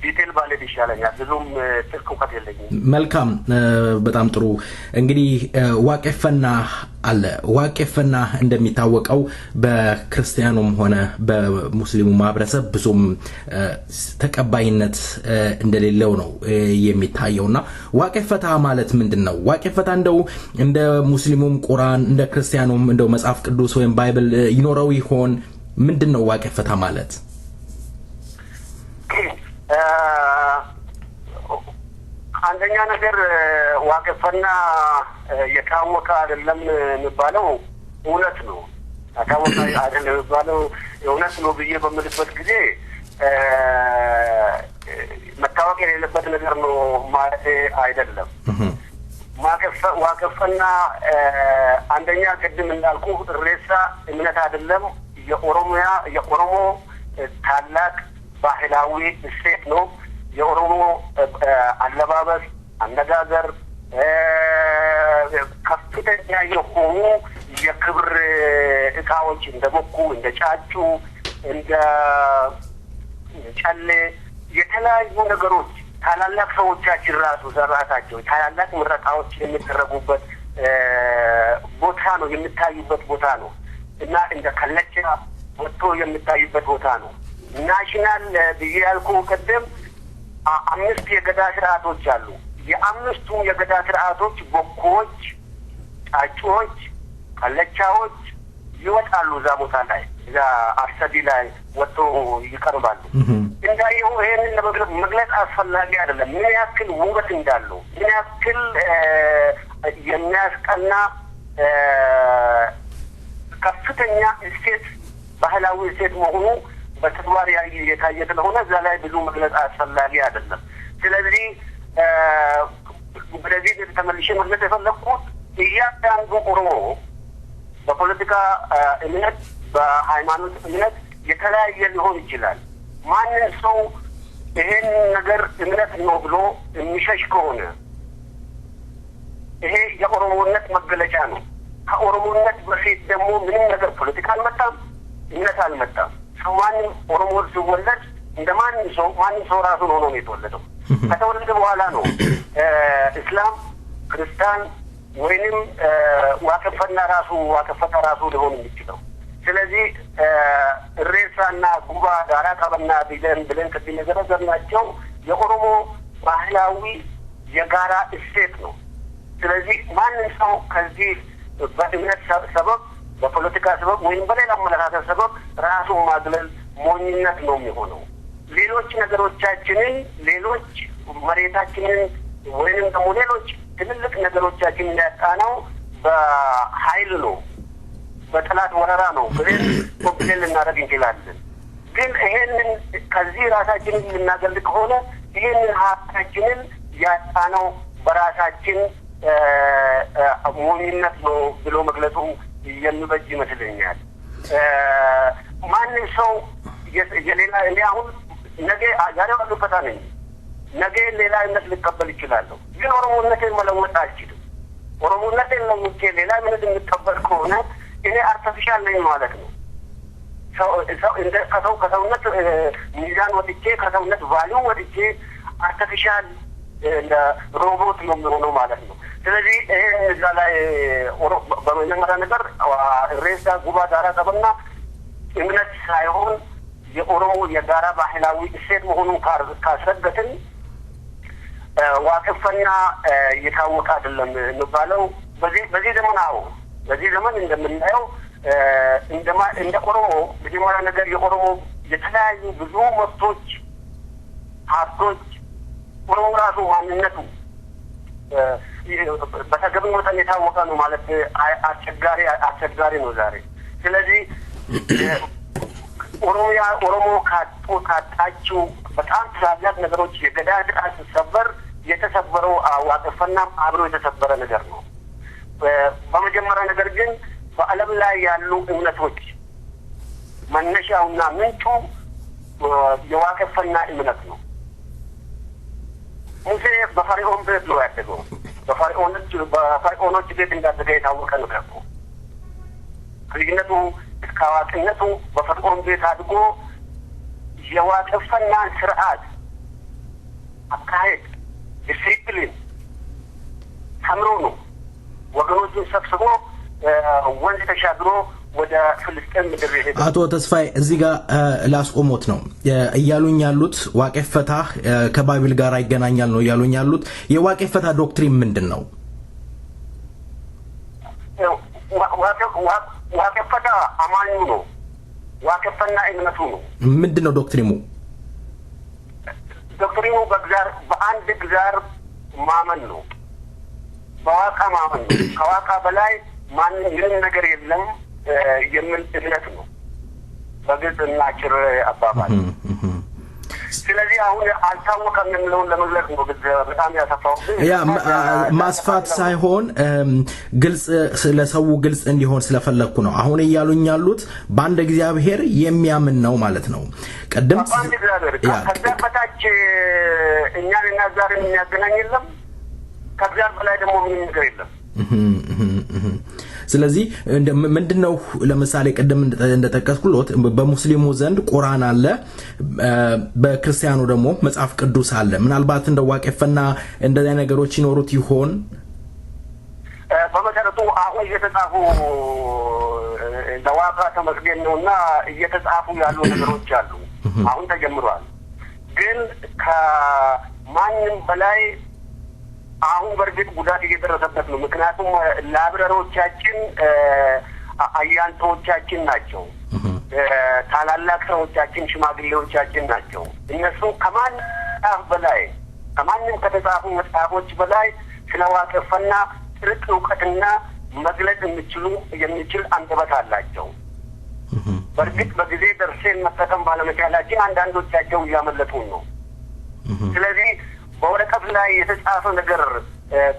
ዲቴል ባለድ ይሻለኛል። ብዙም ጥልቅ እውቀት የለኝም። መልካም፣ በጣም ጥሩ። እንግዲህ ዋቄፈና አለ። ዋቄፈና እንደሚታወቀው በክርስቲያኑም ሆነ በሙስሊሙ ማህበረሰብ ብዙም ተቀባይነት እንደሌለው ነው የሚታየውና ዋቄፈታ ማለት ምንድነው? ዋቄፈታ እንደው እንደ ሙስሊሙም ቁርአን እንደ ክርስቲያኑም እንደው መጽሐፍ ቅዱስ ወይም ባይብል ይኖረው ይሆን? ምንድነው ዋቄፈታ ማለት? አንደኛ ነገር ዋቄፈና የታወቀ አይደለም የሚባለው እውነት ነው። የታወቀ አይደለም የሚባለው እውነት ነው ብዬ በምልበት ጊዜ መታወቅ የሌለበት ነገር ነው ማለት አይደለም። ዋቄፈና አንደኛ ቅድም እንዳልኩ ሬሳ እምነት አይደለም። የኦሮሞ ታላቅ ባህላዊ እሴት ነው። የኦሮሞ አለባበስ፣ አነጋገር ከፍተኛ የሆኑ የክብር እቃዎች እንደ ቦኩ፣ እንደ ጫጩ፣ እንደ ጨሌ የተለያዩ ነገሮች ታላላቅ ሰዎቻችን ራሳቸው ታላላቅ ምረቃዎች የሚደረጉበት ቦታ ነው፣ የሚታዩበት ቦታ ነው እና እንደ ከለቻ ወጥቶ የሚታዩበት ቦታ ነው። ናሽናል ብዬ ያልኩ ቅድም 5 የገዳ ስርዓቶች አሉ። የ5ቱ የገዳ ስርዓቶች ቦኮዎች፣ ጫጩዎች፣ ከለቻዎች ይወጣሉ እዛ ቦታ ላይ እዛ አርሰዲ ላይ ወጥቶ ይቀርባሉ። እንዳየው ይሄንን መግለጽ አስፈላጊ አይደለም። ምን ያክል ውበት እንዳለው ምን ያክል የሚያስቀና ከፍተኛ እሴት ባህላዊ እሴት መሆኑ በተግባር የታየ ስለሆነ እዛ ላይ ብዙ መግለጽ አስፈላጊ አይደለም። ስለዚህ ወደዚህ ተመልሼ መግለጽ የፈለኩት እያንዳንዱ ኦሮሞ በፖለቲካ እምነት በሃይማኖት እምነት የተለያየ ሊሆን ይችላል። ማንም ሰው ይሄን ነገር እምነት ነው ብሎ የሚሸሽ ከሆነ ይሄ የኦሮሞነት መገለጫ ነው። ከኦሮሞነት በፊት ደግሞ ምንም ነገር ፖለቲካ አልመጣም፣ እምነት አልመጣም። ሰው ማንም ኦሮሞ ሲወለድ እንደማንም ሰው ራሱን ሆኖ ነው የተወለደው። ከተወለደ በኋላ ነው እስላም፣ ክርስቲያን ወይንም ዋቀፈና ራሱ ሊሆን የሚችለው። ስለዚህ እሬሳና ጉባ ዳራ ቀበና ብለን ቅድም የዘረዘርናቸው የኦሮሞ ባህላዊ የጋራ እሴት ነው። ስለዚህ ማንም ሰው ከዚህ በእምነት ሰበብ፣ በፖለቲካ ሰበብ ወይም በሌላ አመለካከት ሰበብ ራሱን ማግለል ሞኝነት ነው የሚሆነው። ሌሎች ነገሮቻችንን፣ ሌሎች መሬታችንን ወይንም ደግሞ ሌሎች ትልልቅ ነገሮቻችንን ያጣነው በኃይል ነው፣ በጠላት ወረራ ነው ብለን ኮምፕሌን ልናደርግ እንችላለን። ግን ይሄንን ከዚህ ራሳችንን የምናገል ከሆነ ይሄንን ሀብታችንን ያጣነው በራሳችን ሞኝነት ነው ብሎ መግለጹ የሚበጅ ይመስለኛል። ማንም ሰው የሌላ እኔ አሁን ነገ ዛሬ ባሉበት ነኝ፣ ነገ ሌላ እምነት ልቀበል ይችላለሁ። ግን ኦሮሞነቴን መለወጥ አልችልም። ኦሮሞነቴን ለውጬ ሌላ እምነት የምቀበል ከሆነ እኔ አርቲፊሻል ነኝ ማለት ነው። ከሰውነት ሚዛን ወጥቼ ከሰውነት ቫሊዩ ወጥቼ አርቲፊሻል ሮቦት ነው የሚሆነው ማለት ነው። ስለዚህ ይሄ እዛ ላይ በመጀመሪያ ነገር ሬሳ ጉባ ዳራ ቀበና እምነት ሳይሆን የኦሮሞ የጋራ ባህላዊ እሴት መሆኑን ካስረገጥን ዋቅፈና የታወቀ አይደለም የሚባለው በዚህ ዘመን በዚህ ዘመን እንደምናየው እንደ ኦሮሞ መጀመሪያ ነገር የኦሮሞ የተለያዩ ብዙ መብቶች፣ ሀብቶች ኦሮሞ ራሱ ማንነቱ በተገቢ መጠን የታወቀ ነው ማለት አስቸጋሪ ነው ዛሬ። ስለዚህ ኦሮሞ ካጣችው በጣም ትላልቅ ነገሮች የገዳ ስርዓት ሲሰበር የተሰበረው ዋቅፈና አብሮ የተሰበረ ነገር ነው። በመጀመሪያ ነገር ግን በዓለም ላይ ያሉ እምነቶች መነሻውና ምንጩ የዋቅፈና እምነት ነው። ሙሴ በፈርዖን ቤት ነው ያደገው። በፈርዖኖች ቤት እንዳደገ የታወቀ ነው ደግሞ ልጅነቱ እስከ አዋቂነቱ በፈርዖን ቤት አድጎ የዋቅፈና ስርዓት አካሄድ ዲሲፕሊን ተምሮ ነው ወገኖቹን ሰብስቦ ወንዝ ተሻግሮ ወደ ፍልስጤም ምድር ሄደ። አቶ ተስፋይ እዚህ ጋር ላስቆሞት ነው እያሉኝ ያሉት ዋቄፈታ ከባቢል ጋር ይገናኛል ነው እያሉኝ ያሉት። የዋቄፈታ ዶክትሪን ምንድን ነው? ዋቄፈታ አማኙ ነው። ዋቄፈና እምነቱ ነው። ምንድን ነው ዶክትሪኑ? ዶክትሪኑ በአንድ እግዚአብሔር ማመን ነው። በዋቃ ማመን ነው። ከዋቃ በላይ ምንም ነገር የለም የሚል እምነት ነው በግልጽ እና ጭር አባባል። ስለዚህ አሁን አልታወቀም የምለውን ለመግለጽ ነው በጣም ያሰፋው። ማስፋት ሳይሆን ግልጽ ስለሰው ግልጽ እንዲሆን ስለፈለኩ ነው። አሁን እያሉኝ ያሉት በአንድ እግዚአብሔር የሚያምን ነው ማለት ነው። ቀደም በአንድ እግዚአብሔር ከዛ በታች እኛንና ዛሬን የሚያገናኝ የለም። ከእግዚአብሔር በላይ ደግሞ ምንም ነገር የለም። ስለዚህ ምንድነው ለምሳሌ ቀደም እንደተጠቀስኩት በሙስሊሙ ዘንድ ቁርአን አለ፣ በክርስቲያኑ ደግሞ መጽሐፍ ቅዱስ አለ። ምናልባት እንደ ዋቄፈና እንደዚህ ነገሮች ይኖሩት ይሆን? በመሰረቱ አሁን እየተጻፉ ለዋቃ ተመስገን ነውና እየተጻፉ ያሉ ነገሮች አሉ። አሁን ተጀምሯል። ግን ከማንም በላይ አሁን በርግጥ ጉዳት እየደረሰበት ነው። ምክንያቱም ላብረሮቻችን አያንቶቻችን ናቸው። ታላላቅ ሰዎቻችን ሽማግሌዎቻችን ናቸው። እነሱ ከማንም ከተጻፉ መጽሐፎች በላይ ስለ ዋቄፈና ጥልቅ እውቀትና መግለጽ የሚችል አንደበት አላቸው። በርግጥ በጊዜ ደርሰን መጠቀም ባለመቻላችን አንዳንዶቻቸው እያመለጡን ነው። ስለዚህ በወረቀት ላይ የተጻፈ ነገር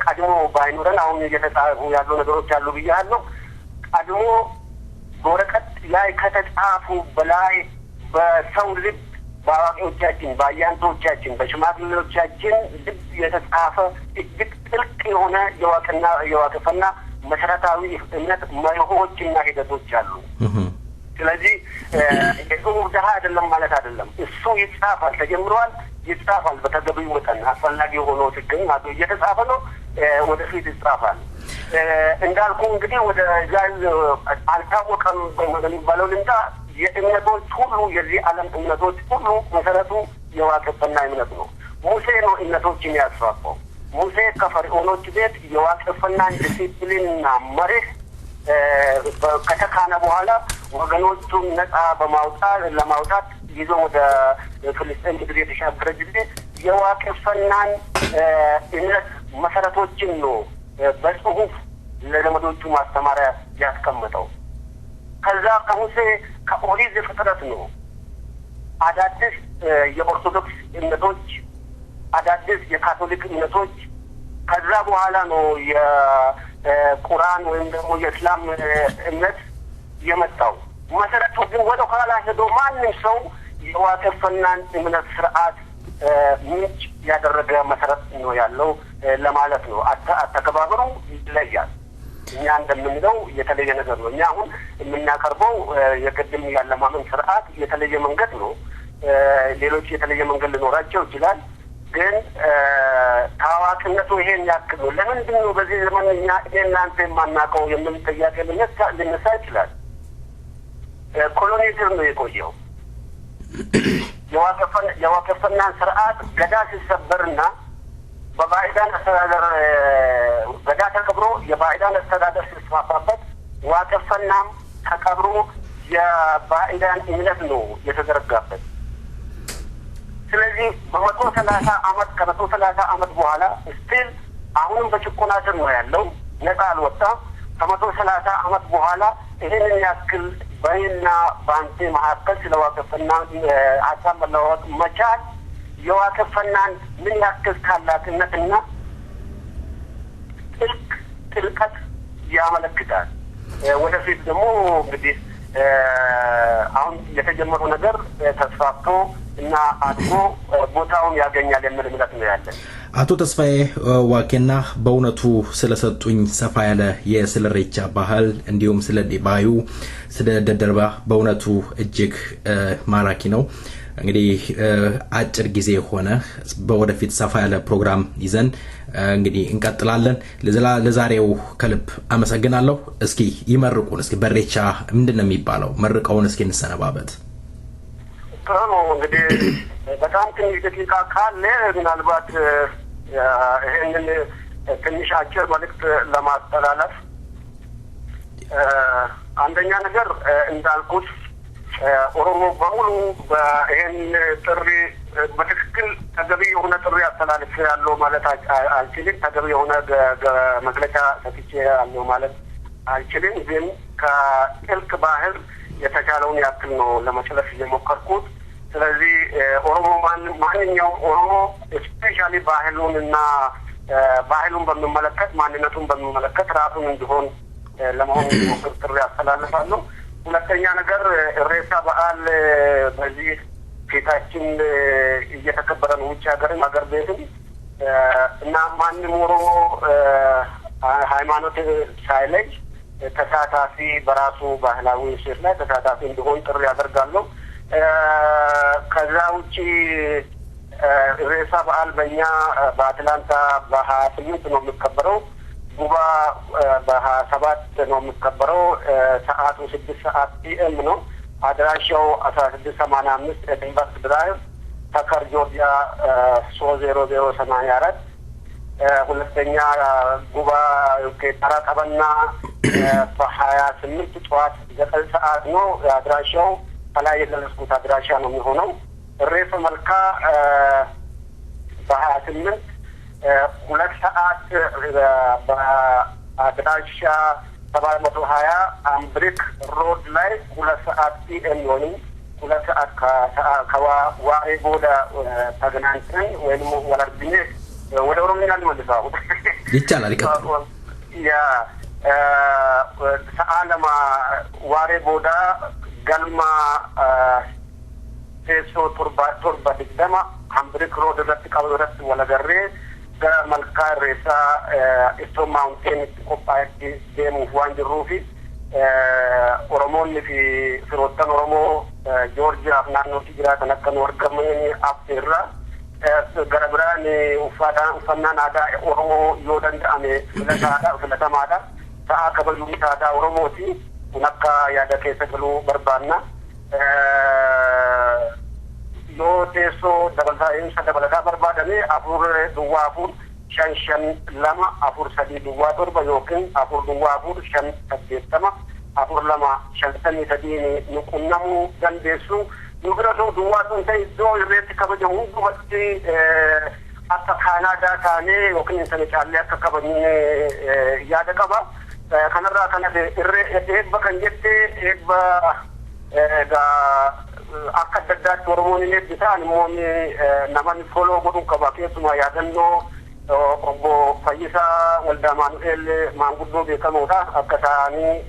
ቀድሞ ባይኖረን አሁን እየተጻፉ ያሉ ነገሮች አሉ ብያለሁ። ቀድሞ በወረቀት ላይ ከተጻፉ በላይ በሰው ልብ ባዋቂዎቻችን ባያንቶቻችን በሽማግሌዎቻችን ልብ የተጻፈ እጅግ ጥልቅ የሆነ የዋቅፍና መሰረታዊ እምነት መርሆችና ሂደቶች አሉ። ስለዚህ የጽሁፍ ድሀ አይደለም ማለት አይደለም። እሱ ይጻፋል፣ ተጀምሯል፣ ይጻፋል። በተገቢው መጠን አስፈላጊ ሆኖ ሲገኝ እየተጻፈ ነው፣ ወደፊት ይጻፋል። እንዳልኩ እንግዲህ ወደ ዛል አልታወቀም በሚባለው ልምጣ የእምነቶች ሁሉ የዚህ ዓለም እምነቶች ሁሉ መሰረቱ የዋቅፍና እምነት ነው። ሙሴ ነው እምነቶችን ያስፋፋው። ሙሴ ከፈርዖኖች ቤት የዋቅፍናን ዲሲፕሊንና መርህ ከተካነ በኋላ ወገኖቹን ነጻ ለማውጣት ይዞ ወደ ፍልስጤም ምድር የተሻገረ ጊዜ የዋቅፍናን እምነት መሰረቶችን ነው በጽሁፍ ለዘመዶቹ ማስተማሪያ ያስቀመጠው። ከዛ ከሙሴ ከኦሪት ዘፍጥረት ነው አዳዲስ የኦርቶዶክስ እምነቶች፣ አዳዲስ የካቶሊክ እምነቶች፣ ከዛ በኋላ ነው የቁርአን ወይም ደግሞ የእስላም እምነት የመጣው። መሰረቱ ግን ወደ ኋላ ሄዶ ማንም ሰው የዋቅፍናን እምነት ስርዓት ምንጭ ያደረገ መሰረት ነው ያለው ለማለት ነው። አተከባበሩ ይለያል። እኛ እንደምንለው የተለየ ነገር ነው። እኛ አሁን የምናቀርበው የቅድም ያለማመን ስርዓት የተለየ መንገድ ነው። ሌሎች የተለየ መንገድ ሊኖራቸው ይችላል። ግን ታዋቂነቱ ይሄን ያክል ነው። ለምንድን ነው በዚህ ዘመን እኛ እናንተ የማናውቀው የሚል ጥያቄ ሊነሳ ይችላል። ኮሎኒዝም ነው የቆየው። የዋቅፍናን ስርዓት ገዳ ሲሰበርና በባዕዳን አስተዳደር ገዳ ተቀብሮ የባዕዳን አስተዳደር ሲስፋፋበት ዋቅፍናም ተቀብሮ የባዕዳን እምነት ነው የተዘረጋበት። ስለዚህ ከ130 ዓመት በኋላ ስቲል አሁንም በጭቆና ስር ነው ያለው፣ ነጻ አልወጣም። ከ130 ዓመት በኋላ ይህንን ያክል በእኔና በአንተ መካከል ስለ ዋቅፍና ሀሳብ መለዋወጥ መቻል የዋቅፍናን ምን ያክል ታላቅነትና ጥልቀት ያመለክታል። ወደፊት ደግሞ እንግዲህ አሁን የተጀመረው ነገር ተስፋፍቶ እና አድጎ ቦታውን ያገኛል የሚል እምነት ነው ያለን። አቶ ተስፋዬ ዋቄና በእውነቱ ስለሰጡኝ ሰፋ ያለ የስለ ኢሬቻ ባህል እንዲሁም ስለ ዲባዩ ስለ ደደርባ በእውነቱ እጅግ ማራኪ ነው። እንግዲህ አጭር ጊዜ ሆነ፣ በወደፊት ሰፋ ያለ ፕሮግራም ይዘን እንግዲህ እንቀጥላለን። ለዛሬው ከልብ አመሰግናለሁ። እስኪ ይመርቁን። እስኪ በኢሬቻ ምንድነው የሚባለው? መርቀውን እስኪ እንሰነባበት። ጥሩ እንግዲህ በጣም ትንሽ ደቂቃ ካለ ምናልባት ይሄንን ትንሽ አጭር መልዕክት ለማስተላለፍ አንደኛ ነገር እንዳልኩት ኦሮሞ በሙሉ ይሄን ጥሪ በትክክል ተገቢ የሆነ ጥሪ አስተላልፍ ያለው ማለት አልችልም። ተገቢ የሆነ መግለጫ ሰጥቼ ያለው ማለት አልችልም። ግን ከጥልቅ ባህል የተቻለውን ያክል ነው ለመጨረስ የሞከርኩት። ስለዚህ ኦሮሞ ማንኛውም ኦሮሞ ስፔሻሊ ባህሉንና ባህሉን በሚመለከት ማንነቱን በሚመለከት ራሱን እንዲሆን ለመሆን ሞክር ጥሪ አስተላልፋለሁ። ሁለተኛ ነገር ኢሬቻ በዓል በዚህ ፊታችን እየተከበረ ነው፣ ውጭ ሀገርም ሀገር ቤትም እና ማንም ኦሮሞ ሃይማኖት ሳይለይ ተሳታፊ በራሱ ባህላዊ እሴት ላይ ተሳታፊ እንዲሆን ጥሪ ያደርጋለሁ። ከዛ ውጪ ኢሬቻ በዓል በእኛ በአትላንታ በ28 ነው የሚከበረው። ጉባ በ27 ነው የሚከበረው። ሰዓቱ 6 ሰዓት PM ነው። አድራሻው 1685 ኤድንበርግ ድራይቭ ተከር ጆርጂያ 30084። ሁለተኛ ጉባ ከታራ ቀበና በ28 ጠዋት 9 ሰዓት ነው አድራሻው። ከላይ የገለጽኩት አድራሻ ነው የሚሆነው። ኢሬቻ መልካ በ28 2 ሰዓት በአድራሻ 720 አምብሪክ ሮድ ላይ 2 ሰዓት PM ወይም 2 ሰዓት ከዋሬ ቦዳ ተገናኝተን ወይም ወላድኔ ወደ ኦሮሚያ ልመልሳው ይቻላል። sa'alama waaree booda galma teessoo torba digdama Hambrick Road irratti qabu irratti walagarree gara malkaa irreessaa Stone Mountain qophaa'etti deemuuf waan jirruufi Oromoonni fi firoottan Oromoo Joorjiyaaf naannootti jiraatan akka nu argamanii affeerra gara biraan uffannaan aadaa Oromoo yoo danda'ame filatamaadha. Ta'a kabajuu aadaa Oromooti kun akka yaada keessa galuu barbaanna. Yoo teessoo dabalataa barbaadame 4-4-5-5-2-4-3 yookiin 4-4-5-8 4-2-5-3 nu qunnamuu dandeessu. Nu bira duwwaa sun ta'e iddoo irreetti kabajamu hundumatti akka Kaanaadaa taanee yookiin sana caallee akka kabajnee yaada qaba. Kanarraa kan eebba kan jettee eebba akka adda addaatti Oromoon hin eebbisan immoo namoonni foloo godhuu qaba. Keessumaa yaadannoo obbo Fayyisaa Waldaa Maanu'eel maanguddoo beekamoodha. Akka isaanii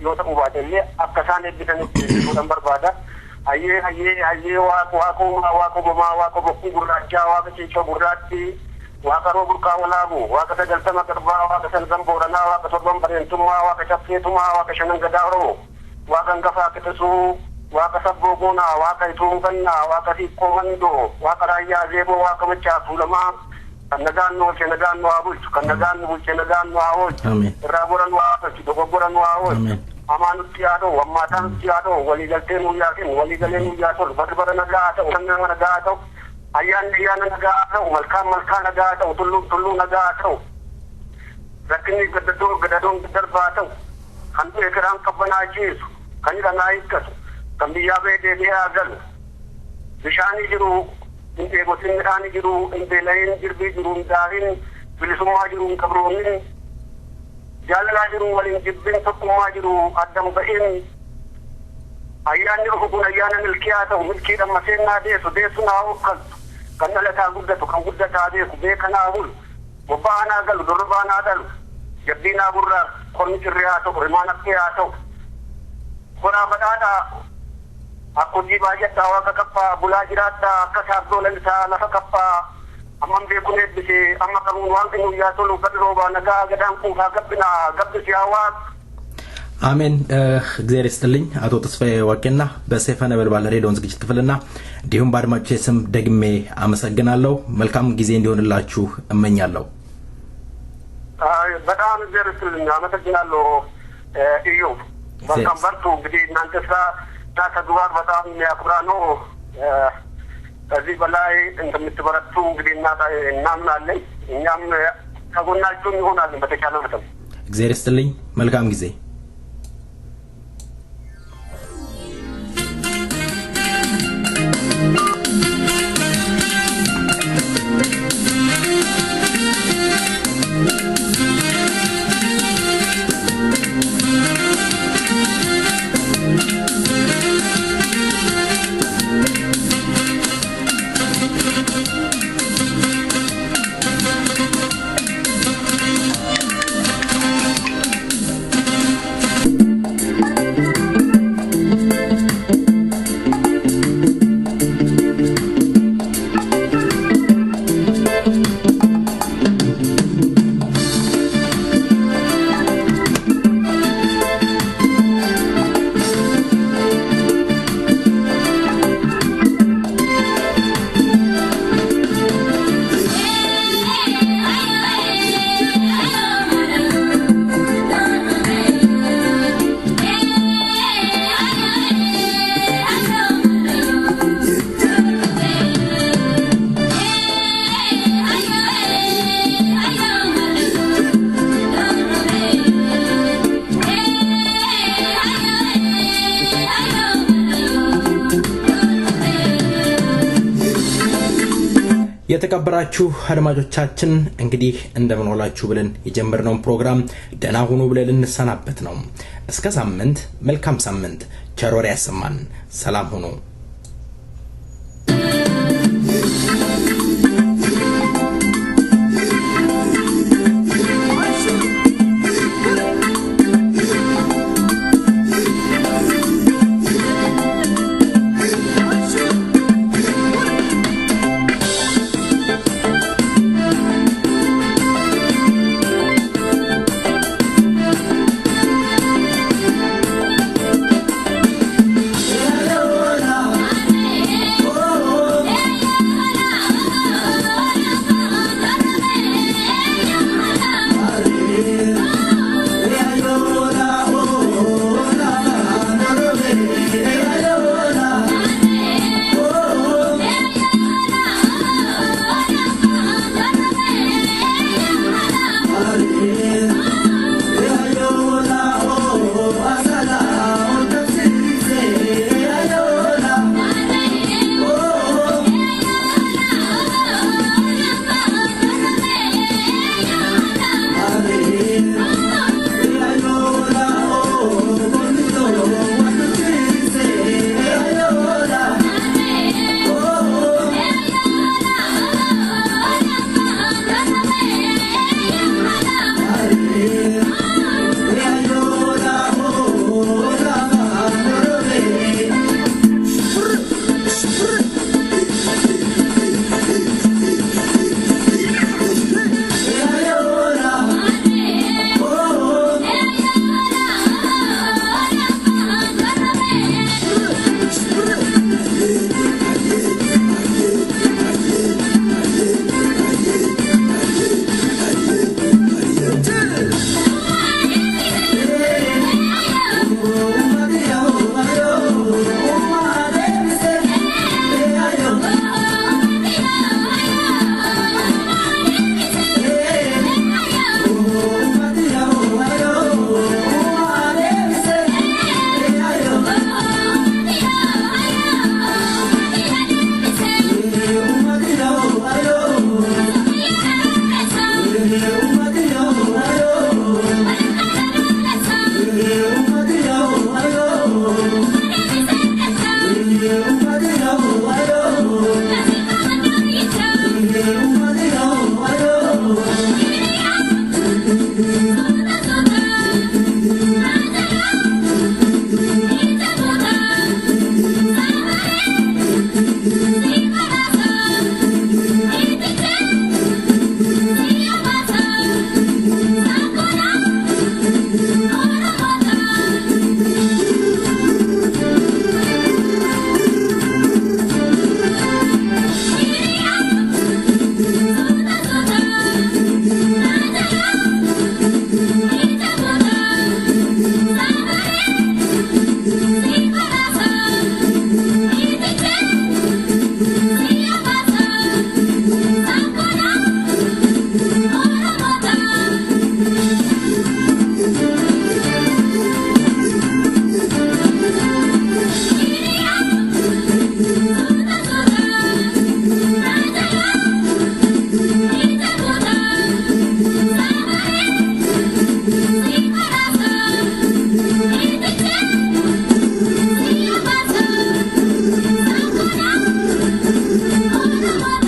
yoo ta'uu baate illee akka isaan eebbisanitti godhan barbaada. Hayyee waaqa bokkuu gurraachaa waaqa ciicoo gurraatti waaqa roo burqaa walaabu waaqa 90 garbaa waaqa 9 booranaa waaqa 7 bareentummaa waaqa caffeetumaa waaqa 5 gadaa Oromoo waaqa hangafaa qixisuu waaqa sabboo goonaa waaqa ituun gannaa waaqa xiqqoo mandoo waaqa raayyaa zeeboo waaqa machaa tuulamaa kan nagaan nu bulche nagaan nu haa bulchu kan nagaan nu bulche nagaan nu haa oolchu irraa boran waa tolchu dogoggoran nu haa oolchu amaanutti haa ta'u ammaataan haa ta'u waliigaltee nu yaa kennu waliigalee nu yaa tolu bara nagaa haa ta'u nama nagaa haa ta'u ayyaana nagaa haa ta'u malkaa nagaa haa ta'u tulluu nagaa haa ta'u rakkinni gadadoon darbaa haa ta'u kan du'e kiraan qabbanaa jeesu kan hidhanaa hiikkatu kan biyyaa ba'ee deebi'ee haa galu bishaanii jiru hin dheebotin midhaanii jiru hin beelayin jirbii jiru hin daarin bilisummaa jiru hin qabroomin jaalalaa jiru waliin jibbin tokkummaa jiru addam ba'in ayyaanni dhufu kun ayyaana milkii haa ta'u milkiidhaan maseennaa deessu naa hokkaltu kan dhalataa guddatu kan guddataa beeku beekanaa bulu bobba'anaa galu dorrobaanaa dhalu jabbiinaa burraa korni cirree haa ta'u rimaan akkee haa ta'u koraa badhaadhaa akkojii baay'ataa waaqa qabbaa bulaa jiraadhaa akka saabdoo lalisaa lafa qabbaa amman beekun eebbisee amma qabuun waan kennu yaa tolu gadi roobaa nagaa gadaan kuufaa gabbinaa gabbisi hawaas አሜን እግዚአብሔር ይስጥልኝ አቶ ተስፋዬ ዋቄና በሰይፈ ነበልባል ሬዲዮን ዝግጅት ክፍልና እንዲሁም በአድማጮቼ ስም ደግሜ አመሰግናለሁ መልካም ጊዜ እንዲሆንላችሁ እመኛለሁ በጣም እግዚአብሔር ይስጥልኝ አመሰግናለሁ እዩ በጣም በርቱ እንግዲህ እናንተ ስራ ተግባር በጣም የሚያኩራ ነው ከዚህ በላይ እንደምትበረቱ እንግዲህ እናምናለን እኛም ከጎናችሁ እንሆናለን በተቻለ መጠን እግዚአብሔር ይስጥልኝ መልካም ጊዜ የተከበራችሁ አድማጮቻችን እንግዲህ እንደምን ዋላችሁ ብለን የጀመርነው ፕሮግራም ደህና ሁኑ ብለን እንሰናበት ነው እስከ ሳምንት መልካም ሳምንት ቸር ወሬ ያሰማን ሰላም ሁኑ